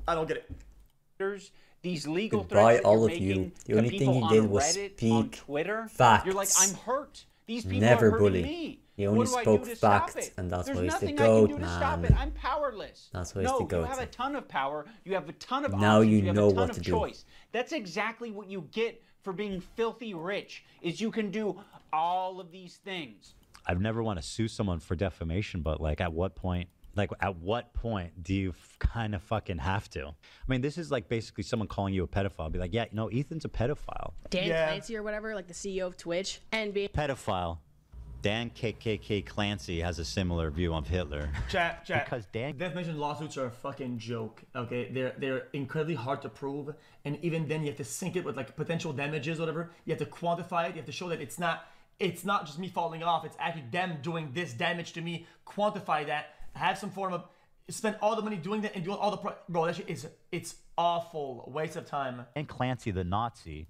I don't get it. These legal Goodbye, threats that all you're of you. making The to only thing people he on did was Reddit, on speak Twitter, facts. You're like, I'm hurt. These people Never are hurting bully. me. He only What do I spoke do to stop facts, it? and that's There's why he's the nothing goat, I can do to stop man. it. I'm powerless. That's why he's no, the goat. you have a ton of power. You have a ton of Now options. you You have know a ton what of to do. choice. That's exactly what you get for being filthy rich. Is you can do all of these things. I've never want to sue someone for defamation, but like at what point? Like, at what point do you kind of fucking have to? I mean, this is like basically someone calling you a pedophile. Be like, yeah, no, Ethan's a pedophile. Dan Clancy or whatever, like the CEO of Twitch, and being Pedophile. Dan KKK Clancy has a similar view of Hitler. Chat. Because Dan defamation lawsuits are a fucking joke. Okay, they're incredibly hard to prove, and even then you have to sync it with like potential damages, whatever. You have to quantify it. You have to show that it's not just me falling off. It's actually them doing this damage to me. Quantify that. Have some form of spend all the money doing that and doing all the bro. That shit it's awful. Waste of time. Dan Clancy, the Nazi,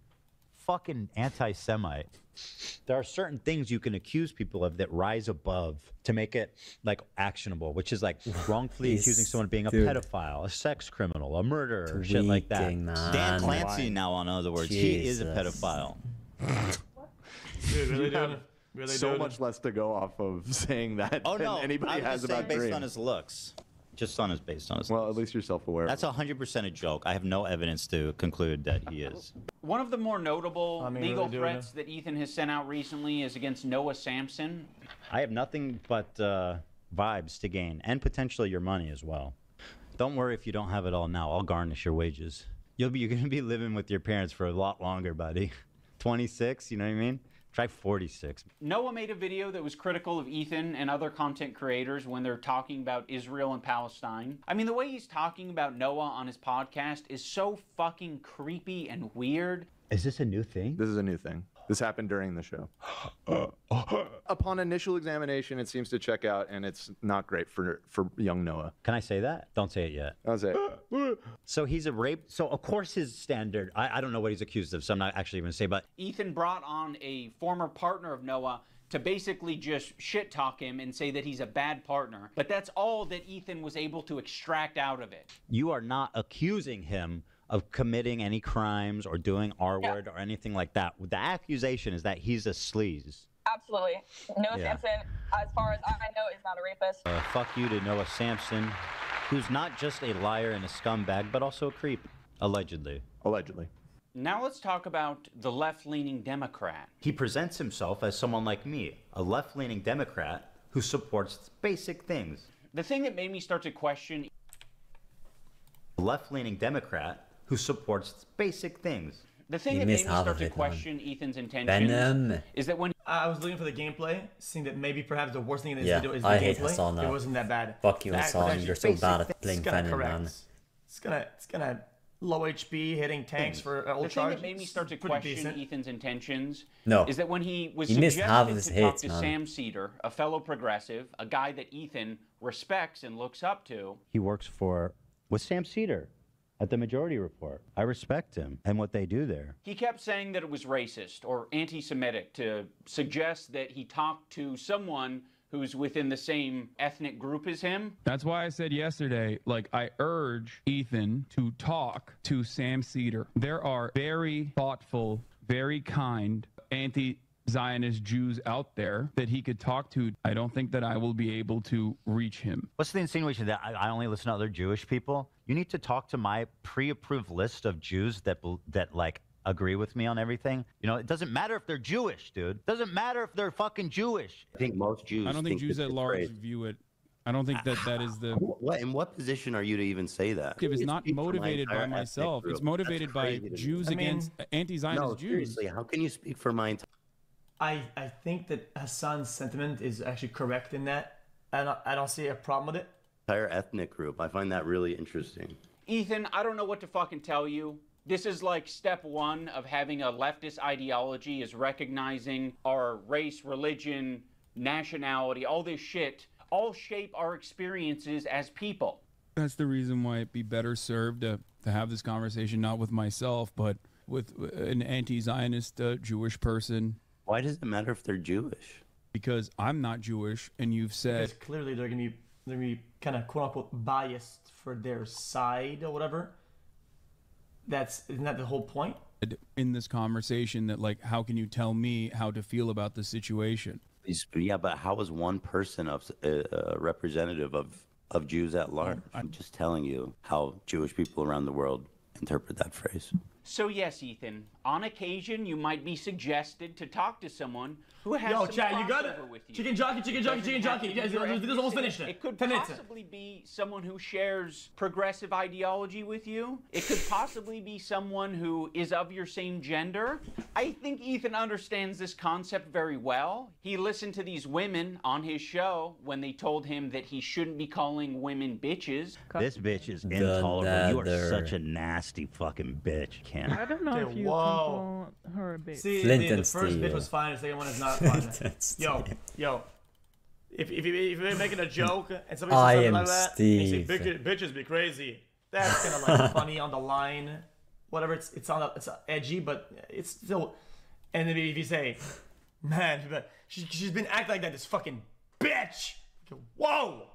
fucking anti-Semite. There are certain things you can accuse people of that rise above to make it like actionable, which is like wrongfully accusing someone of being a pedophile, a sex criminal, a murderer, shit like that. Man. Dan Clancy now, in other words, he is a pedophile. Dude, really, You have dude? Really, so dude? much less to go off of saying that Oh than no, anybody I was has just saying about based Dream. on his looks. Just on his based on his Well, at least you're self-aware. That's 100% a joke. I have no evidence to conclude that he is. One of the more notable legal really do, threats that Ethan has sent out recently is against Noah Samson. I have nothing but vibes to gain, and potentially your money as well. Don't worry if you don't have it all now. I'll garnish your wages. You're going to be living with your parents for a lot longer, buddy. 26, you know what I mean? Try 46. Noah made a video that was critical of Ethan and other content creators when they're talking about Israel and Palestine. I mean, the way he's talking about Noah on his podcast is so fucking creepy and weird. Is this a new thing? This is a new thing. This happened during the show. Upon initial examination, it seems to check out, and it's not great for young Noah. Can I say that? Don't say it yet. I'll say it. So he's a rape. So of course his standard. I don't know what he's accused of, so I'm not actually going to say. But Ethan brought on a former partner of Noah to basically just shit talk him and say that he's a bad partner. But that's all that Ethan was able to extract out of it. you are not accusing him of committing any crimes or doing R-word or anything like that. The accusation is that he's a sleaze. Absolutely. Noah Yeah. Samson, as far as I know, is not a rapist. Fuck you to Noah Samson, who's not just a liar and a scumbag, but also a creep, allegedly. Allegedly. Now let's talk about the left-leaning Democrat. He presents himself as someone like me, a left-leaning Democrat who supports basic things. The thing that made me start to question A left-leaning Democrat who supports basic things. The thing You that made missed me half start of to it, man. question Ethan's intentions Venom. is that when I was looking for the gameplay, seeing that maybe perhaps the worst thing in this Yeah, video is the I gameplay. hate Hassan now. It wasn't that bad. Fuck you, That Hassan. actually You're so basic bad at things playing gonna Venom, correct. man. It's gonna low HP hitting tanks for the old thing charge. that made me start to Pretty question decent. Ethan's intentions No. is that when he was He missed half of suggested his to hits, talk to man. Sam Cedar, a fellow progressive, a guy that Ethan respects and looks up to, He works with Sam Cedar at the Majority Report. I respect him and what they do there. he kept saying that it was racist or anti-Semitic to suggest that he talked to someone who's within the same ethnic group as him. That's why I said yesterday, like, I urge Ethan to talk to Sam Cedar. There are very thoughtful, very kind anti-Zionist Jews out there that he could talk to. I don't think that I will be able to reach him. What's the insinuation that I only listen to other Jewish people? You need to talk to my pre-approved list of Jews that like agree with me on everything. You know, it doesn't matter if they're Jewish, dude. It doesn't matter if they're fucking Jewish. I think most Jews. I don't think Jews this at is large crazy. view it. I don't think that that is the... In what position are you to even say that? It's not motivated by myself. It's motivated by Jews against anti-Zionist no, Jews. Seriously, how can you speak for my entire... I think that Hassan's sentiment is actually correct in that. I don't see a problem with it. entire ethnic group? I find that really interesting. Ethan, I don't know what to fucking tell you. This is like step one of having a leftist ideology, is recognizing our race, religion, nationality, all this shit, all shape our experiences as people. That's the reason why it'd be better served to have this conversation not with myself, but with an anti-Zionist Jewish person. Why does it matter if they're Jewish? Because I'm not Jewish, and you've said... Because clearly they're gonna be kind of quote-unquote biased for their side or whatever. Isn't that the whole point? In this conversation that, like, how can you tell me how to feel about the situation? Yeah, but how is one person a representative of Jews at large? I'm just telling you how Jewish people around the world interpret that phrase. So yes, Ethan, on occasion you might be suggested to talk to someone who has Yo, some chat, you got it? crossover with you. Chicken jockey. It doesn't have to be This is almost your finished. It could 10 minutes. possibly be someone who shares progressive ideology with you. It could possibly be someone who is of your same gender. I think Ethan understands this concept very well. He listened to these women on his show when they told him that he shouldn't be calling women bitches. This bitch is intolerable. You are such a nasty fucking bitch, Ken. I don't know if you call her a bitch. See, the first bit was fine. The second one is not fine. Yo. If you're making a joke and somebody says something like that, and you say, bitches be crazy. That's kind of like funny on the line. Whatever, it's edgy, but it's still. And then if you say, man, she's been acting like that, this fucking bitch. Whoa.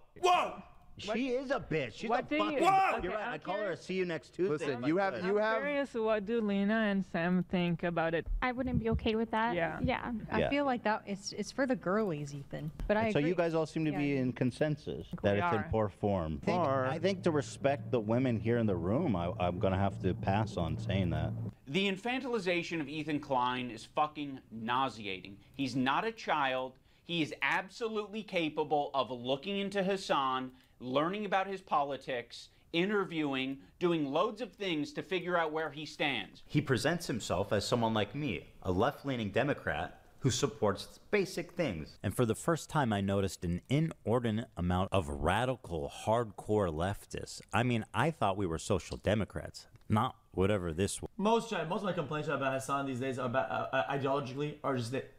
She is a bitch. She's What a do you- fucking. Okay, You're right. I call her a okay. see you next Tuesday. Listen, you have. I'm curious, what do Lena and Sam think about it? I wouldn't be okay with that. Yeah. Yeah. Yeah. I feel like that it's for the girlies, Ethan. But I So agree. you guys all seem to be in consensus that We it's in are. poor form. I think to respect the women here in the room, I'm going to have to pass on saying that. The infantilization of Ethan Klein is fucking nauseating. He's not a child. He is absolutely capable of looking into Hassan, learning about his politics, interviewing, doing loads of things to figure out where he stands. He presents himself as someone like me, a left-leaning Democrat who supports basic things. And for the first time, I noticed an inordinate amount of radical, hardcore leftists. I mean, I thought we were social democrats, not whatever this was. Most of my complaints about Hassan these days about ideologically are just that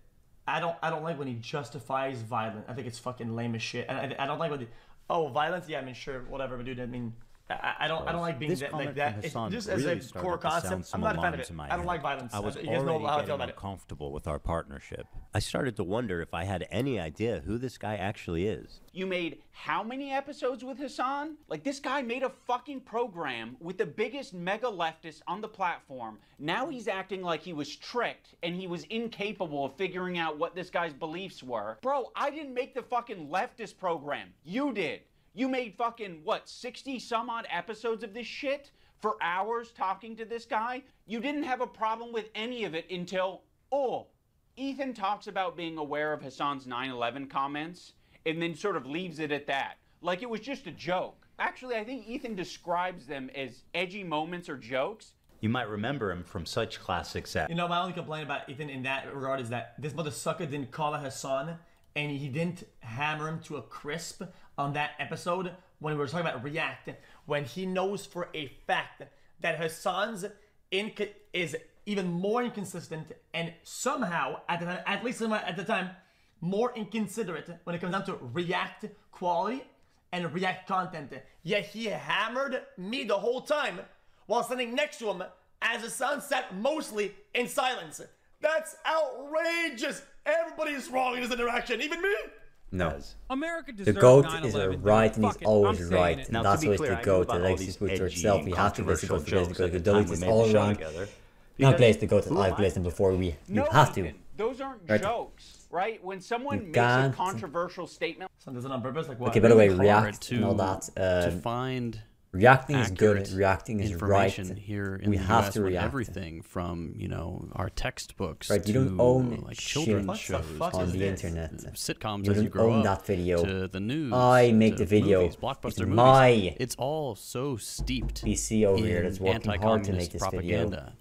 I don't like when he justifies violence. I think it's fucking lame as shit. And I don't like when violence. Yeah, I mean, sure, whatever, but dude, I mean, I don't like being This that, comment like that. from It's Hassan just really as a started core to sound concept. some I'm not a fan of alarms it. in my I don't head. like violence. I was You guys know already how I getting feel about it. uncomfortable with our partnership. I started to wonder if I had any idea who this guy actually is. You made how many episodes with Hassan? Like, this guy made a fucking program with the biggest mega leftist on the platform. Now he's acting like he was tricked and he was incapable of figuring out what this guy's beliefs were. Bro, I didn't make the fucking leftist program. You did. You made fucking, 60 some odd episodes of this shit for hours talking to this guy? You didn't have a problem with any of it until, Ethan talks about being aware of Hassan's 9/11 comments and then sort of leaves it at that. Like it was just a joke. Actually, I think Ethan describes them as edgy moments or jokes. You might remember him from such classics as... You know, my only complaint about Ethan in that regard is that this mother sucker didn't call out Hassan, and he didn't hammer him to a crisp on that episode when we were talking about React, when he knows for a fact that Hassan's is even more inconsistent and somehow, at least at the time, more inconsiderate when it comes down to React quality and React content. Yet he hammered me the whole time while standing next to him as Hassan sat mostly in silence. That's outrageous. Everybody's wrong in this interaction, even me. No. America the GOAT is right and he's always right. And that's always the GOAT. The legacy speaks for itself. We have to basically go for this because the GOAT is all around. Not Glaze the GOAT, I've glazed him before. You have to. Those aren't jokes, right? When someone makes a controversial statement. So does it on purpose? Like what? Okay, by the way, React and all that. To find reacting is good. Reacting is right. Here in we the have US to react. Everything from our textbooks right. You to don't own like shit children's shows on the internet. Sitcoms you as you don't grow own up. That video. To the news. I make the video. Movies, blockbuster movies. My. It's all so steeped. PC over here that's working hard to make this propaganda. video.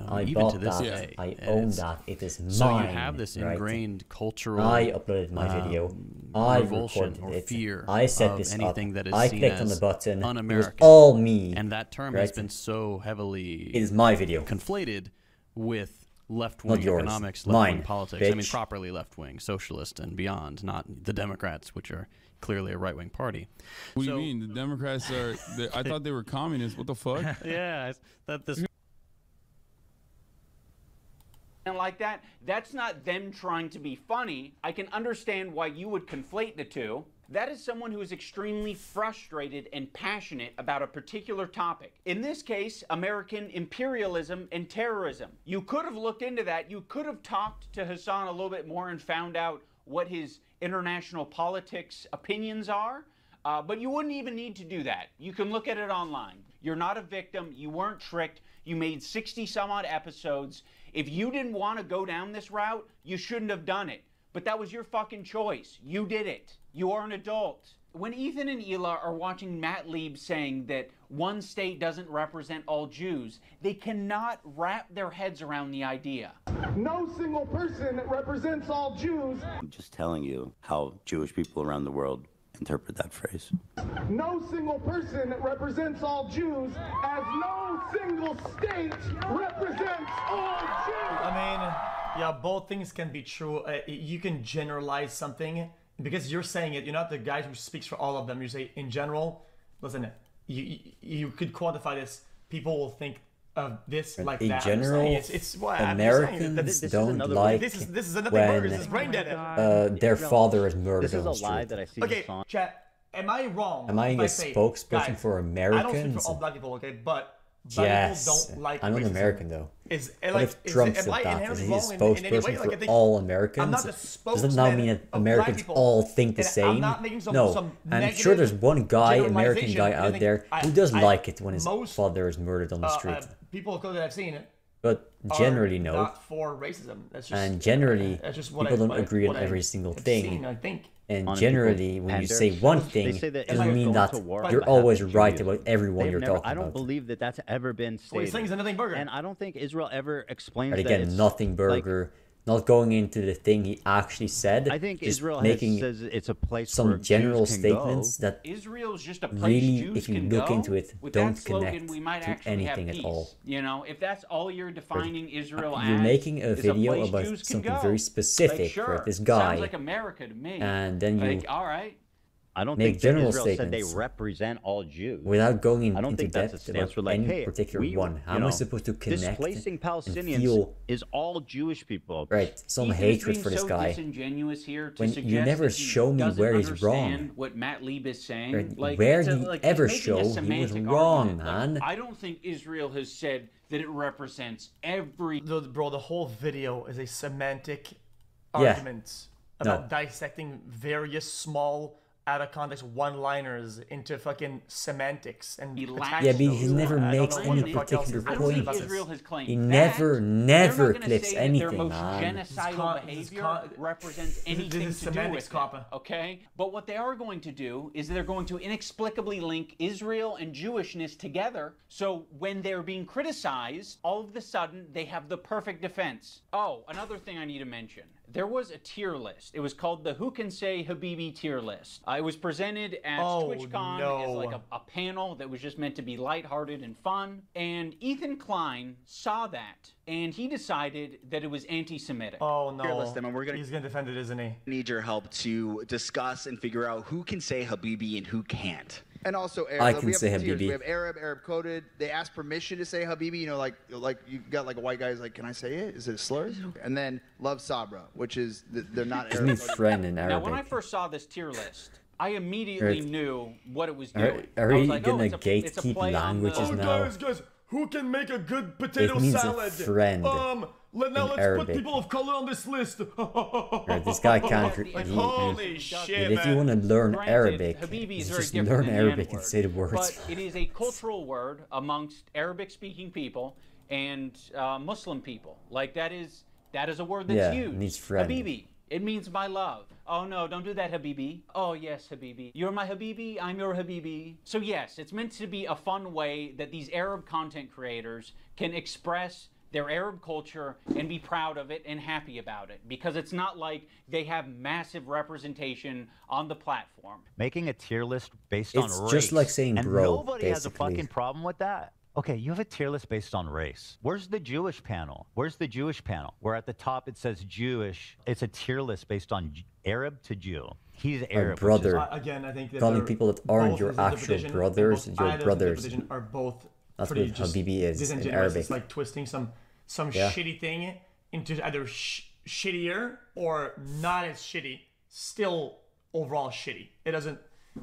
I even bought to this that. day. I own that. It is mine. So you have this ingrained cultural. I uploaded my video. I recorded it. Fear I set this anything up. That is I seen clicked on as the button. Un-American. It was all me. And that term has been so heavily. It is my video. Conflated with left-wing economics, left-wing politics. Bitch. I mean, properly left-wing, socialist and beyond, not the Democrats, which are clearly a right-wing party. What do you mean? The Democrats are... I thought they were communists. What the fuck? Yeah, that this... And like that, that's not them trying to be funny. I can understand why you would conflate the two. That is someone who is extremely frustrated and passionate about a particular topic. In this case, American imperialism and terrorism. You could have looked into that. You could have talked to Hassan a little bit more and found out what his international politics opinions are. But you wouldn't even need to do that. You can look at it online. You're not a victim. You weren't tricked. You made 60 some odd episodes. If you didn't want to go down this route, you shouldn't have done it. But that was your fucking choice. You did it. You are an adult. When Ethan and Hila are watching Matt Lieb saying that one state doesn't represent all Jews, they cannot wrap their heads around the idea. No single person represents all Jews. I'm just telling you how Jewish people around the world interpret that phrase. No single person represents all Jews, as no single state represents all Jews. I mean, yeah, both things can be true. You can generalize something because you're saying it. You're not the guy who speaks for all of them. You say in general. Listen, you could quantify this. People will think of this like in that. general, it's Americans don't like this is another when burger. This is brain dead. Their father is murdered This is on a the lie street. that I see. Okay, chat. Am I wrong? Am I a spokesperson for Americans? I don't speak for all black people, okay? But yes, people don't like I'm an racism. American though. What if Trump said that? Is he a spokesperson for all Americans? Does it now mean that Americans all think the same? No, I'm sure there's one guy, American guy out there who does like it when his father is murdered on the street. People of color that I've seen but generally no. Not for racism. That's just, and generally, people don't agree on every single thing. Seen, I think. And generally, when you say one thing, it doesn't mean that you're always right about everyone you're talking about. I don't believe that that's ever been stated. He's nothing burger. And I don't think Israel ever explains but that. Again, nothing burger. Not going into the thing he actually said. I think Israel says it's a place some where general Jews can statements go. that Israel's just a place really, Jews if you can look go. into it, With don't that slogan, connect we might to actually anything have at peace. all. You know, if that's all you're defining Israel You're as, making a is video place about Jews can something go. very specific like, sure, for this guy. Sounds like America to me. And then you like, all right. I don't make think general Israel said statements they represent all Jews. without going I don't into think that's depth a stance about for like, any hey, particular one. How am I supposed to connect displacing and Palestinians feel is all Jewish people. right? Some Ethan hatred is for this so guy. disingenuous here to When suggest you never that he show me where he's doesn't wrong. understand what Matt Lieb is saying. Right, Like, where it's a- he like, ever he's making a showed he was semantic wrong, argument. man. Like, I don't think Israel has said that it represents every. Bro, the whole video is a semantic Yeah. argument about dissecting various small out of context one-liners into fucking semantics and Yeah, but he never makes any particular point. He never clips anything, man. Genocidal behavior represents anything to do with it, okay? But what they are going to do is they're going to inexplicably link Israel and Jewishness together, so when they're being criticized, all of a sudden they have the perfect defense. Oh, another thing I need to mention. There was a tier list. It was called the Who Can Say Habibi tier list. It was presented at TwitchCon as like a panel that was just meant to be lighthearted and fun. And Ethan Klein saw that, and he decided that it was anti-Semitic. Oh no, he's gonna defend it, isn't he? Need your help to discuss and figure out who can say Habibi and who can't. And also, I can say tiers. Habibi. We have Arab coded. They ask permission to say Habibi. You know, like you got like a white guy's like, can I say it? Is it a slur? And then Love Sabra, which is they're not Arab. It means friend in Arabic. Now, when I first saw this tier list, I immediately knew what it was doing. Are we gonna gatekeep languages now? Guys, who can make a good potato It means salad? a friend Let's Arabic. put people of color on this list. Right, this guy can't. Holy shit, if you want to learn Arabic, Habibi is just very learn different than the Arabic and N-word. say the words. But it is a cultural word amongst Arabic-speaking people and Muslim people. Like that is a word that's used. It means friend. Habibi. It means my love. Oh no, don't do that, Habibi. Oh yes, Habibi. You're my Habibi, I'm your Habibi. So yes, it's meant to be a fun way that these Arab content creators can express their Arab culture and be proud of it and happy about it, because it's not like they have massive representation on the platform. Making a tier list based on It's race. just like saying and bro, nobody has a basically. fucking problem with that. Okay, you have a tier list based on race. Where's the Jewish panel? Where's the Jewish panel? Where at the top it says Jewish. It's a tier list based on Arab to Jew. He's Arab. brother. Again, I think that calling people that aren't your actual brothers your brothers. Are both That's pretty what just Habibi is in disingenuous. Arabic. It's like twisting some Yeah. shitty thing into either shittier or not as shitty. Still overall shitty. It doesn't.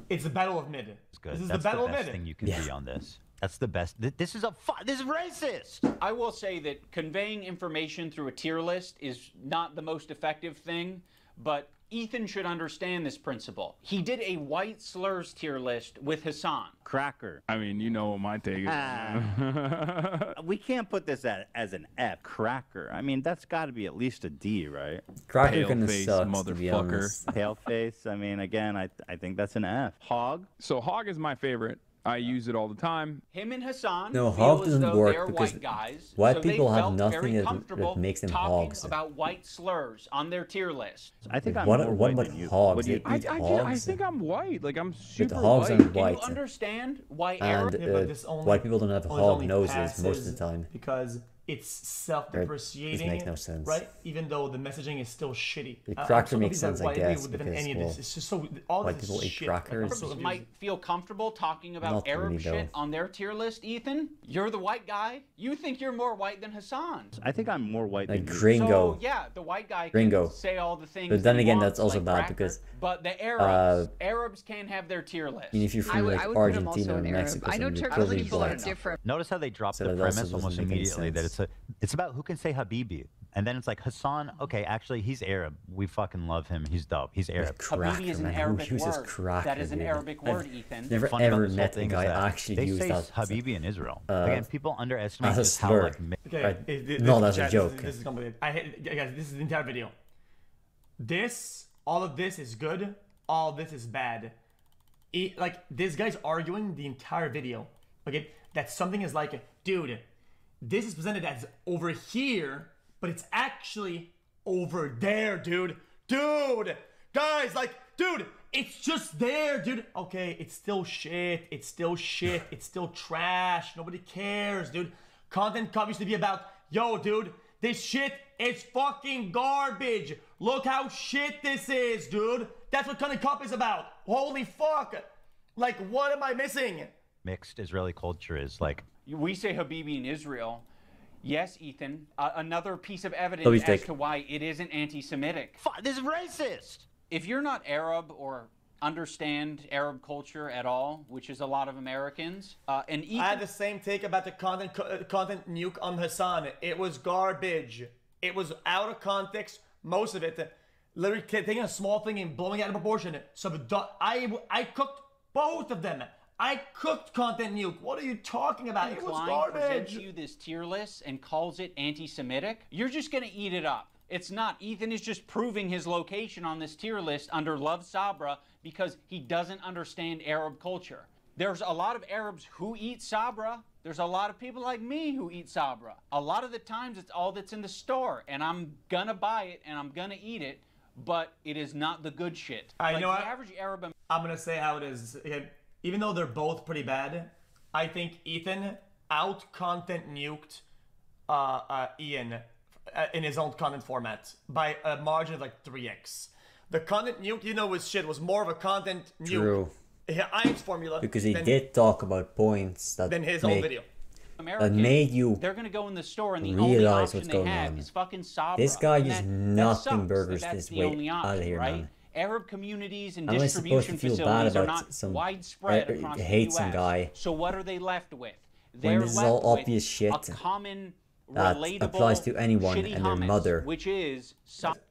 It's the battle of mid. It's good. This is That's the battle the of best mid. thing you can be on this. That's the best. This is this is racist. I will say that conveying information through a tier list is not the most effective thing, but Ethan should understand this principle. He did a white slurs tier list with Hassan. Cracker. I mean, you know what my take is. We can't put this as an F. Cracker. I mean, that's got to be at least a D, right? Cracker kinda sucks, to be honest. Pale face. I mean, again, I think that's an F. Hog. So hog is my favorite. I use it all the time. Him and Hassan No, feel hog as doesn't though work they're because white guys, white so they people have felt nothing very that comfortable makes them talking hogs. about white slurs on their tier list. I think I'm What- more what white about than you. hogs? What do you- They eat I hogs. think I'm white. Like I'm super hogs white. aren't white. Do you understand why And Arab? white people don't have Only hog noses most of passes the time. because it's self-depreciating, It makes no sense. right? Even though the messaging is still shitty. The cracker I'm makes so sense, I confused by why guess, we would defend because, any of this. well, It's just so all white this people is eat shit. crackers. I'm so Might confused. feel comfortable talking about Not Arab really, shit though. on their tier list, Ethan? You're the white guy? You think you're more white than Hassan. I think I'm more white Like than you. gringo. So, yeah, the white guy can Gringo. say all the things But then he again, wants, that's also like bad cracker, because, but the Arabs can't have their tier list. I mean, if you're from like Argentina or Mexico, then you're probably white. Notice how they drop So the that also premise doesn't almost make any immediately that sense. it's about who can say Habibi, and then it's like Hassan. Okay, actually he's Arab. We fucking love him. He's dope. He's Arab. Habibi is an man. Who Arabic uses word. cracker, That is an dude? Arabic word, Ethan. Never Funny ever about this whole met a thing is guy that actually they use say that. Habibi in Israel. Again, people underestimate as a just how slur. like. Okay, Right. No, that's a chat, joke. This is complicated. Guys, this is the entire video. All of this is good. All of this is bad. Like, this guy's arguing the entire video. Okay, that something is like, dude, this is presented as over here, but it's actually over there, dude. Dude, guys, like, dude, it's just there, dude. Okay, it's still shit. It's still shit. It's still trash. Nobody cares, dude. Content cop used to be about, yo, dude, this shit is fucking garbage. Look how shit this is, dude. That's what Content Cop is about. Holy fuck. Like, what am I missing? Mixed Israeli culture is like. We say Habibi in Israel. Yes, Ethan. Another piece of Don't evidence be as thick. to why it isn't anti-Semitic. This is racist. If you're not Arab or understand Arab culture at all, which is a lot of Americans, and Ethan... I had the same take about the content nuke on Hassan. It was garbage. It was out of context, most of it. literally taking a small thing and blowing it out of proportion. So I cooked both of them. I cooked Content Nuke. What are you talking about? It was Klein presents garbage. you this tier list and calls it anti-Semitic, you're just gonna eat it up. It's not. Ethan is just proving his location on this tier list under Love Sabra because he doesn't understand Arab culture. There's a lot of Arabs who eat Sabra. There's a lot of people like me who eat Sabra. A lot of the times it's all that's in the store, and I'm gonna buy it and I'm gonna eat it, but it is not the good shit. I like know the average Arab. I'm gonna say how it is. Even though they're both pretty bad, I think Ethan out-content nuked Ian in his own content format by a margin of like 3x. The content nuke, was shit, was more of a content nuke. True. Ian's formula. Because he did talk about points that than his own video. That made you they're gonna go in the store and the realize only what's option they going have on. is fucking Sabra. This guy And is that knocking sucks, burgers that's this the way only option, out of here, right? man. Arab communities and How am I supposed to distribution feel bad facilities are about not some widespread across the hate US. some guy So what are they left with? when They're this is left all with obvious shit a common, that relatable, applies to anyone shitty and their hummus, mother? which is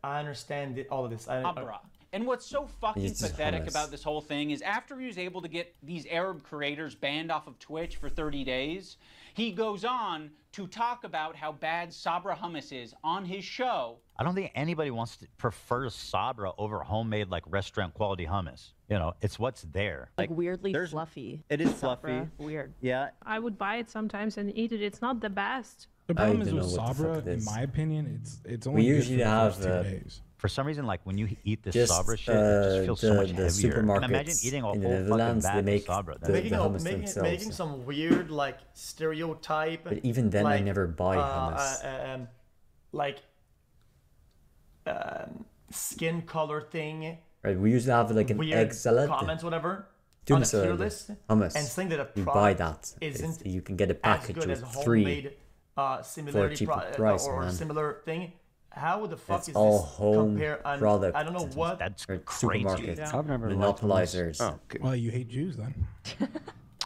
I understand all of this. Sabra. And what's so fucking It's just pathetic hummus. about this whole thing is after he was able to get these Arab creators banned off of Twitch for 30 days, he goes on to talk about how bad Sabra hummus is on his show. I don't think anybody prefers Sabra over homemade like restaurant quality hummus. It's what's there. Like weirdly fluffy. It is Sabra. fluffy. Weird. Yeah. I would buy it sometimes and eat it. It's not the best. The problem is with Sabra, in my opinion, it's only good for the first 2 days. For some reason, like when you eat this just Sabra shit, it just feels so much the heavier. supermarkets Imagine eating a in the whole fucking Netherlands, bag they of make Sabra. the hummus making themselves. some weird like stereotype. But even then, I never buy hummus. Skin color thing. Right, we usually have like an weird egg salad. comments, whatever. Tuna on a tier salad, list, hummus. and saying that a You product buy that. isn't You can get a as package good with as 3 homemade, for a similarity cheaper price, or man. similar thing. How the fuck It's is all this home compare? product. I don't know what. That's crazy. Supermarkets, Yeah. I've never monopolizers. Oh, okay. Well, you hate Jews then.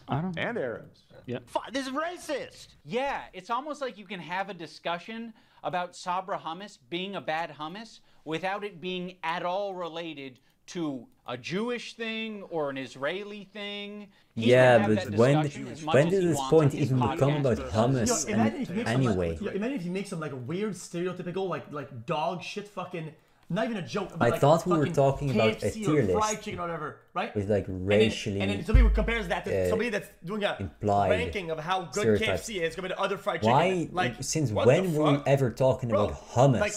I don't. And Arabs. Yeah. This is racist. Yeah, it's almost like you can have a discussion about Sabra hummus being a bad hummus without it being at all related to a Jewish thing or an Israeli thing. He's Yeah, gonna have but that when discussion as much when as did he this wants point on his even become podcast. about hummus? Imagine if you make Anyway, imagine if you make some like weird stereotypical like dog shit fucking. Not even a joke. I like thought we were fucking talking about a KFC tier or fried list chicken or whatever, right? with like racially and then somebody compares that to uh, somebody that's doing a implied ranking of how good stereotypes. KFC is compared to other fried chicken. Why? Like, Since what when the were we fuck? ever talking Bro, about hummus? like,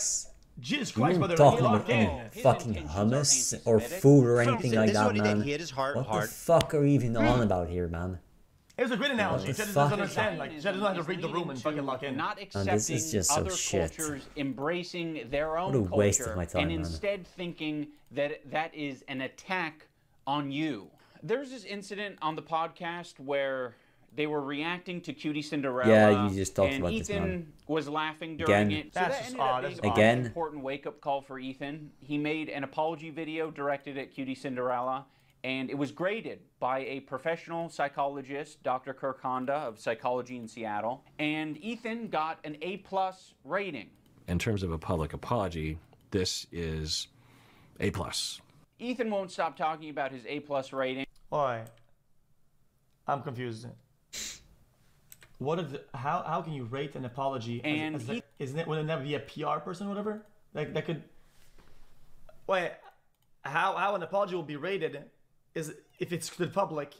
Jesus We Christ, weren't brother, talking lock about in. any fucking hummus or food or anything like that, man. What the fuck are we even on about here, man? It was a great analogy. What the Jed fuck? doesn't understand. Like, Jed doesn't know how to read the room and fucking lock in. Not And accepting this is just so other shit. cultures, embracing their own What a culture, waste of my time, and man. instead thinking that that is an attack on you. There's this incident on the podcast where they were reacting to Cutie Cinderella. Yeah, you just talked and about this, Ethan man. was laughing during Again. it. So That's that just ended odd. up being That's Again. an important wake-up call for Ethan. He made an apology video directed at Cutie Cinderella, and it was graded by a professional psychologist, Dr. Kirk Honda of Psychology in Seattle. And Ethan got an A+ rating. In terms of a public apology, this is A+. Ethan won't stop talking about his A+ rating. Oi, I'm confused. What is how can you rate an apology? And isn't it? Wouldn't that be a PR person or whatever? Like that could. Wait, how an apology will be rated is if it's to the public.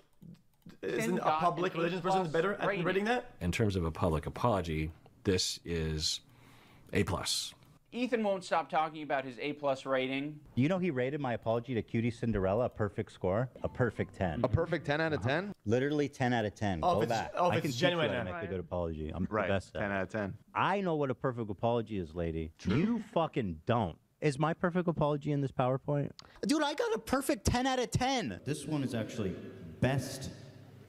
Isn't a got public an relations A+ person better at rating. rating that? In terms of a public apology, this is A+. Ethan won't stop talking about his A+ rating. You know he rated my apology to Cutie Cinderella a perfect score? A perfect 10. A perfect 10 out of 10? Literally 10 out of 10. Oh, Go if it's- back. oh, if I it's can teach genuine, you how to yeah. make a good apology. I'm Right, the best at 10 it. out of 10. I know what a perfect apology is, lady. You fucking don't. Is my perfect apology in this PowerPoint? Dude, I got a perfect 10 out of 10. This one is actually best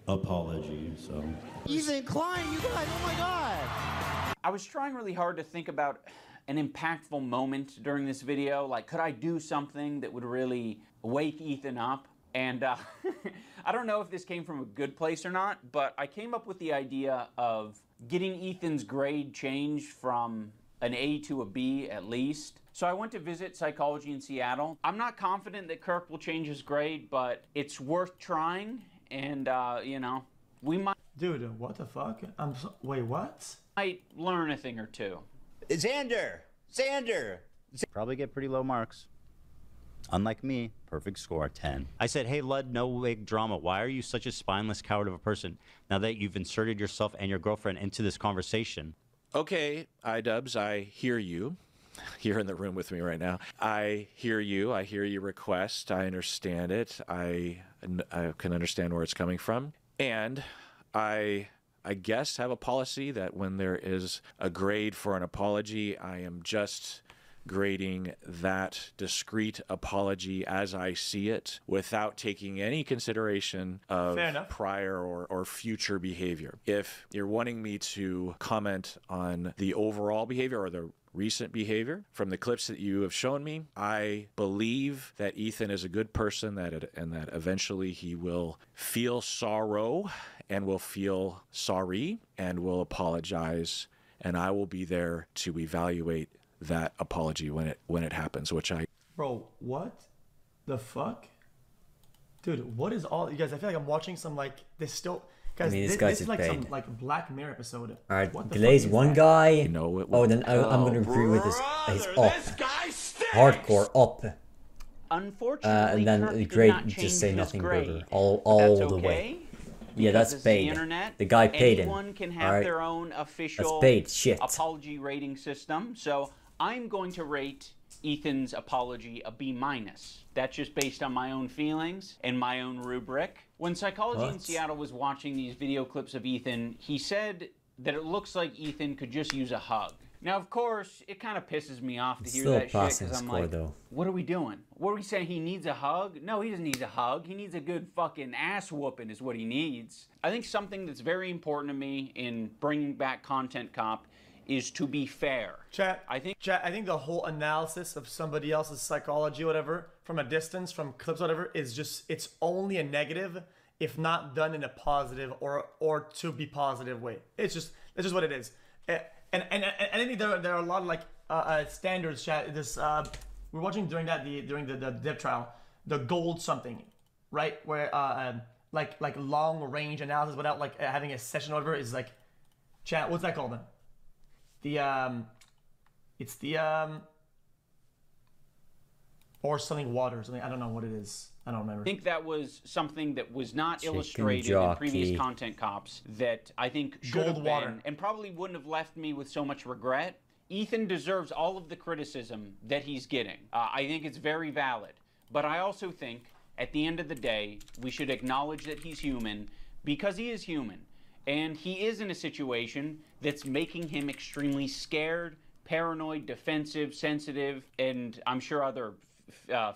apology, so. Ethan Klein, you guys, oh my God. I was trying really hard to think about an impactful moment during this video. Like, could I do something that would really wake Ethan up? And I don't know if this came from a good place or not, but I came up with the idea of getting Ethan's grade changed from an A to a B at least. So I went to visit psychology in Seattle. I'm not confident that Kirk will change his grade, but it's worth trying. And, you know, we might... Dude, what the fuck? Wait, what? Might learn a thing or two. Xander! Probably get pretty low marks. Unlike me, perfect score, 10. I said, hey, Lud, no big drama. Why are you such a spineless coward of a person now that you've inserted yourself and your girlfriend into this conversation? Okay, iDubbbz, I hear you. You're in the room with me right now. I hear you. I hear your request. I understand it. I can understand where it's coming from. And I guess have a policy that when there is a grade for an apology, I am just grading that discrete apology as I see it without taking any consideration of prior or future behavior. If you're wanting me to comment on the overall behavior or the recent behavior from the clips that you have shown me, I believe that Ethan is a good person and that eventually he will feel sorrow and will feel sorry and will apologize, and I will be there to evaluate that apology when it happens, which I... Bro, what the fuck? Dude, what is all... You guys, I feel like I'm watching some, like, this still... Guys, I mean, this is like some, like, Black Mirror episode. Alright, Glaze one guy... You know, then I'm gonna agree with his up. Hardcore up. Unfortunately, and then the grade, just say nothing burger. All the way. Yeah, that's paid. The guy paid him. Anyone can have their own official apology rating system. So I'm going to rate Ethan's apology a B-. That's just based on my own feelings and my own rubric. When Psychology in Seattle was watching these video clips of Ethan, he said that it looks like Ethan could just use a hug. Now, of course, it kind of pisses me off to hear that shit because I'm like, what are we doing? What are we saying? He needs a hug? No, he doesn't need a hug. He needs a good fucking ass whooping is what he needs. I think something that's very important to me in bringing back Content Cop is to be fair. Chat, I think the whole analysis of somebody else's psychology, whatever, from a distance, from clips, whatever, is just, it's only a negative if not done in a positive or to be positive way. It's just what it is. And I think there are a lot of like standards. Chat. This we're watching during the dev trial, the gold something, right? Where like long range analysis without like having a session or whatever is like, chat. What's that called then? It's the or something water, something, I don't know what it is. I don't remember. I think that was something that was not illustrated in previous Content Cops that I think should have been and probably wouldn't have left me with so much regret. Ethan deserves all of the criticism that he's getting. I think it's very valid. But I also think at the end of the day, we should acknowledge that he's human because he is human. And he is in a situation that's making him extremely scared, paranoid, defensive, sensitive, and I'm sure other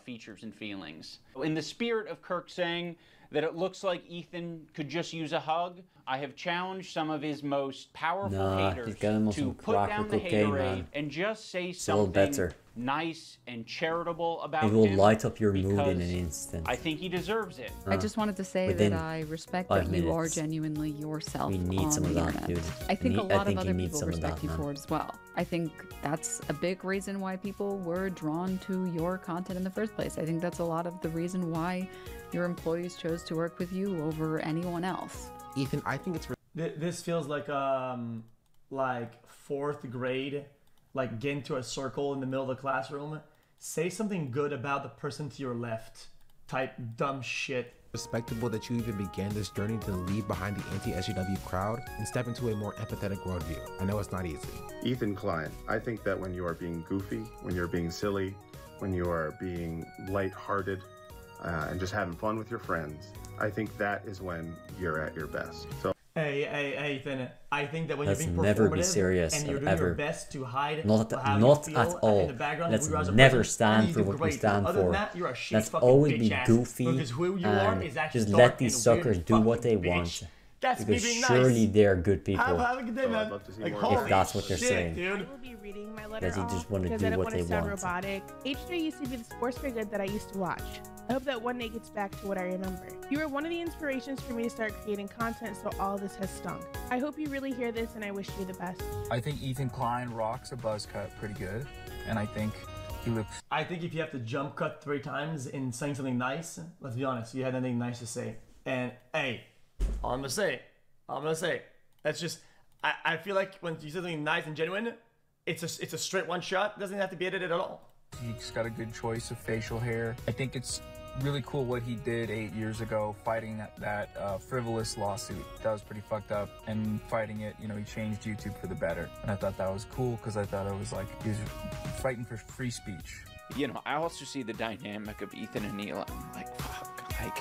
features and feelings. In the spirit of Kirk saying that it looks like Ethan could just use a hug, I have challenged some of his most powerful haters to put down the haterade and just say something nice and charitable about him. It will light up your mood in an instant. I think he deserves it. I just wanted to say that I respect that you are genuinely yourself on the internet. Dude. I think a lot of other people respect you for it as well. I think that's a big reason why people were drawn to your content in the first place. I think that's a lot of the reason why your employees chose to work with you over anyone else. Ethan, I think it's... This feels like fourth grade, like get into a circle in the middle of the classroom, say something good about the person to your left type dumb shit. Respectable that you even began this journey to leave behind the anti-SJW crowd and step into a more empathetic worldview. I know it's not easy. Ethan Klein, I think that when you are being goofy, when you're being silly, when you are being lighthearted, and just having fun with your friends, I think that is when you're at your best. So. Hey, Ethan, I think that when you're being performative and you're doing your best to hide not at all. in the background, Let's never stand for what we stand for. Let's always be goofy and just let these suckers do what they want. Because surely they're good people. Have a good day, man. If that's what they're saying. I will be reading my letter That you just want to because do I don't what they want to sound want. robotic. H3 used to be the sports figure that I used to watch. I hope that one day gets back to what I remember. You were one of the inspirations for me to start creating content, so all this has stung. I hope you really hear this, and I wish you the best. I think Ethan Klein rocks a buzz cut pretty good, and I think he looks... I think if you have to jump cut 3 times in saying something nice, let's be honest, you had nothing nice to say. And hey, all I'm gonna say, that's just, I feel like when you say something nice and genuine, it's a straight one shot, it doesn't have to be edited at all. He's got a good choice of facial hair. I think it's really cool what he did 8 years ago, fighting that frivolous lawsuit. That was pretty fucked up. And fighting it, you know, he changed YouTube for the better. And I thought that was cool because I thought it was like he was fighting for free speech. You know, I also see the dynamic of Ethan and Neil. I'm like, fuck, like,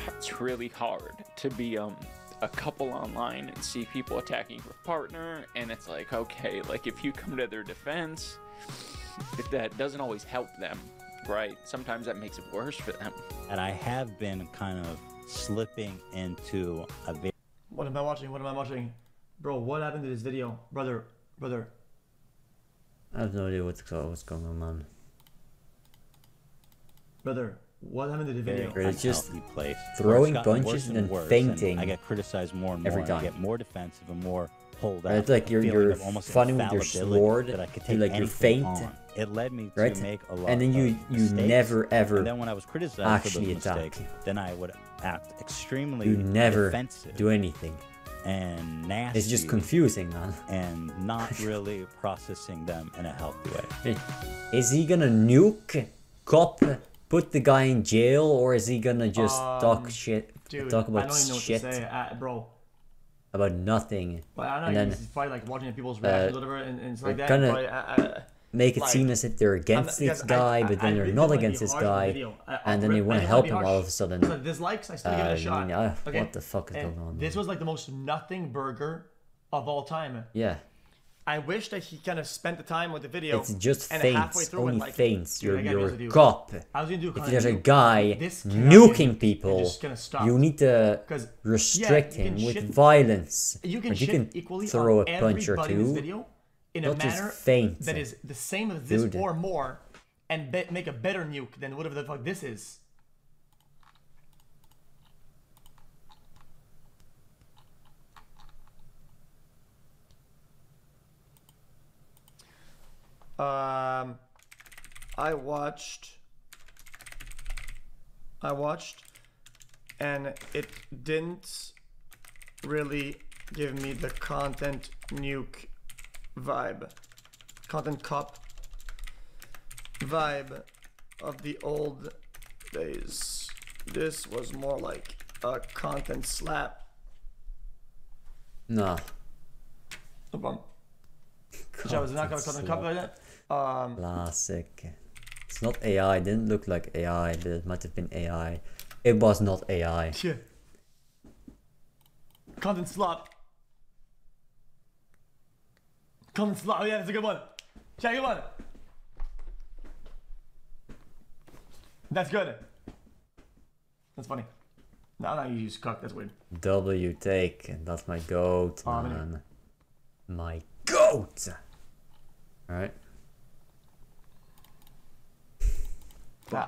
it's really hard to be a couple online and see people attacking your partner. And it's like, okay, like if you come to their defense, if that doesn't always help them. Right, sometimes that makes it worse for them. And I have been kind of slipping into a very... What am I watching? Bro, what happened to this video? Brother. I have no idea what's going on, man. Brother, what happened to the video? It's just place throwing punches and then fainting. I get criticized more and more. Every time. I get more defensive and more hold out. It's like you're fighting with your sword, that I could take like you're faint. It led me to right? make a lot and then you never ever and then when I was criticized actually for those mistakes, then I would act extremely you never defensive do anything and nasty. It's just confusing, man. And not really processing them in a healthy way. Is he gonna nuke cop, put the guy in jail, or is he gonna just talk shit, dude, talk about I don't even know shit what to say, bro. About nothing? But I don't know, he's probably like watching people's reactions or whatever, and it's like that. Kinda make it like, seem as if they're against this guy, but then they're not against this guy, and then they want to help him all of a sudden. So dislikes, I still give it a shot. Okay? What the fuck is going on? This was like the most nothing burger of all time. Yeah. I wish that he kind of spent the time with the video. It's just and feints, halfway through only like, feints. Dude, you're a cop. If there's a guy nuking people, you need to restrict him with violence. You can, but you can equally throw a punch or two. Video in a not manner just faint. that is the same as this or more, and make a better nuke than whatever the fuck this is. I watched, and it didn't really give me the content nuke vibe, content cop vibe of the old days. This was more like a content slap. No. No problem. I was not gonna content cop like that. Classic. It's not AI. It didn't look like AI, but it might have been AI. It was not AI. Yeah. Content slap. Content slap. Oh yeah, that's a good one. Check it one. That's good. That's funny. Now you use cuck. That's weird. W take. That's my goat, man. My goat. All right.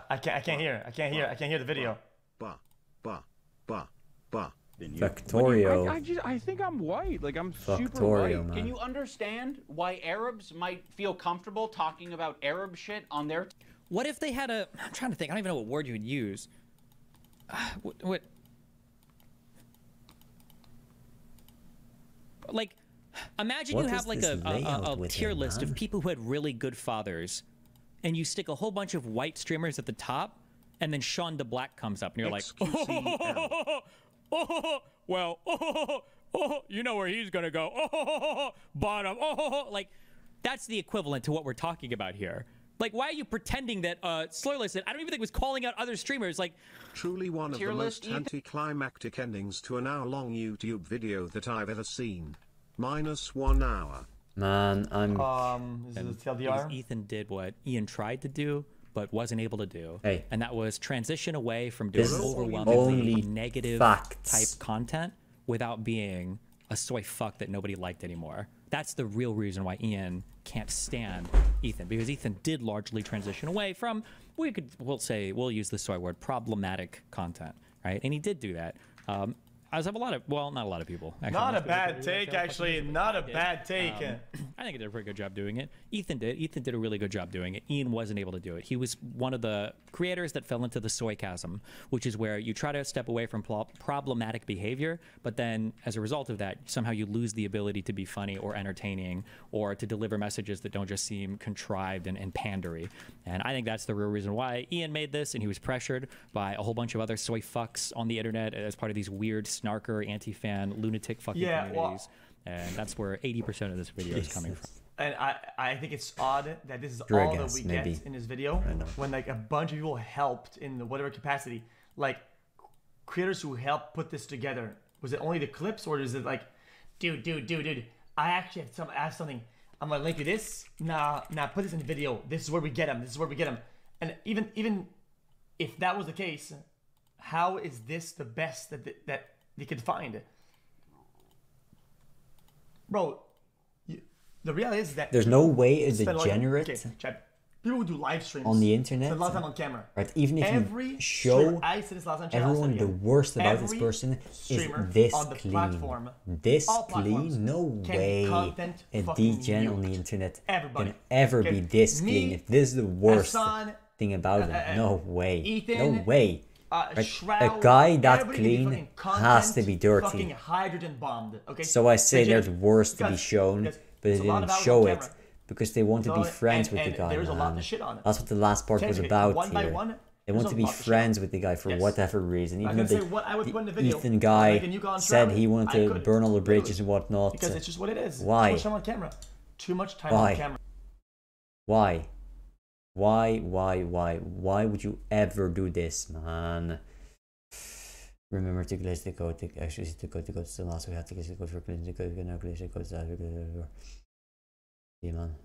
I can't hear the video. Factorio. I think I'm white. Like I'm super Factorio, white. man. Can you understand why Arabs might feel comfortable talking about Arab shit on their... What if they had a... I'm trying to think. I don't even know what word you would use. What? Like, imagine you have like a tier list of people who had really good fathers, and you stick a whole bunch of white streamers at the top, and then Sean DeBlack comes up, and you're like, well, you know where he's gonna go, bottom, like, that's the equivalent to what we're talking about here. Like, why are you pretending that Slurless, I don't even think was calling out other streamers, like... Truly one of the most anticlimactic endings to an hour-long YouTube video that I've ever seen. -1 hour. Man, I'm... Is it TLDR? Ethan did what Ian tried to do, but wasn't able to do. Hey. And that was transition away from doing This is overwhelmingly negative facts. type content without being a soy fuck that nobody liked anymore. That's the real reason why Ian can't stand Ethan, because Ethan did largely transition away from, we'll use the soy word, problematic content, right? And he did do that. As have a lot of, well, not a lot of people. Actually, not a bad take, actually. Not a bad take. I think he did a pretty good job doing it. Ethan did. Ethan did a really good job doing it. Ian wasn't able to do it. He was one of the creators that fell into the soy chasm, which is where you try to step away from problematic behavior, but then as a result of that, somehow you lose the ability to be funny or entertaining or to deliver messages that don't just seem contrived and pandery. And I think that's the real reason why Ian made this, and he was pressured by a whole bunch of other soy fucks on the internet as part of these weird snarker, anti-fan, lunatic fucking communities. And that's where 80% of this video is coming from. And I think it's odd that this is all that we get in this video, when like a bunch of people helped in whatever capacity, like creators who helped put this together. Was it only the clips, or is it like, dude, I actually have something. I'm gonna link you this. Nah, put this in the video. This is where we get them. And even if that was the case, how is this the best that they could find? Bro, the reality is that there's no way a degenerate people who do live streams on the internet, spend a lot of time on camera. Right? Even if you show everyone the worst about this person is this clean. This clean? No way a degen on the internet can ever be this clean. If this is the worst thing about him, no way. No way. Right? A guy that clean has to be dirty. So I say there's worse to be shown, but they didn't show it because they want to be friends with the guy, man. That's what the last part was about here. They want to be friends with the guy for whatever reason. Even though the Ethan guy said he wanted to burn all the bridges and whatnot. Because it's just what it is. Why? Too much time on camera. Too much time on camera. Why? Why would you ever do this, man? Remember to glaze the code, actually to go to the last we have to glaze the code for cleansing the code, now glaze the code. Yeah, man.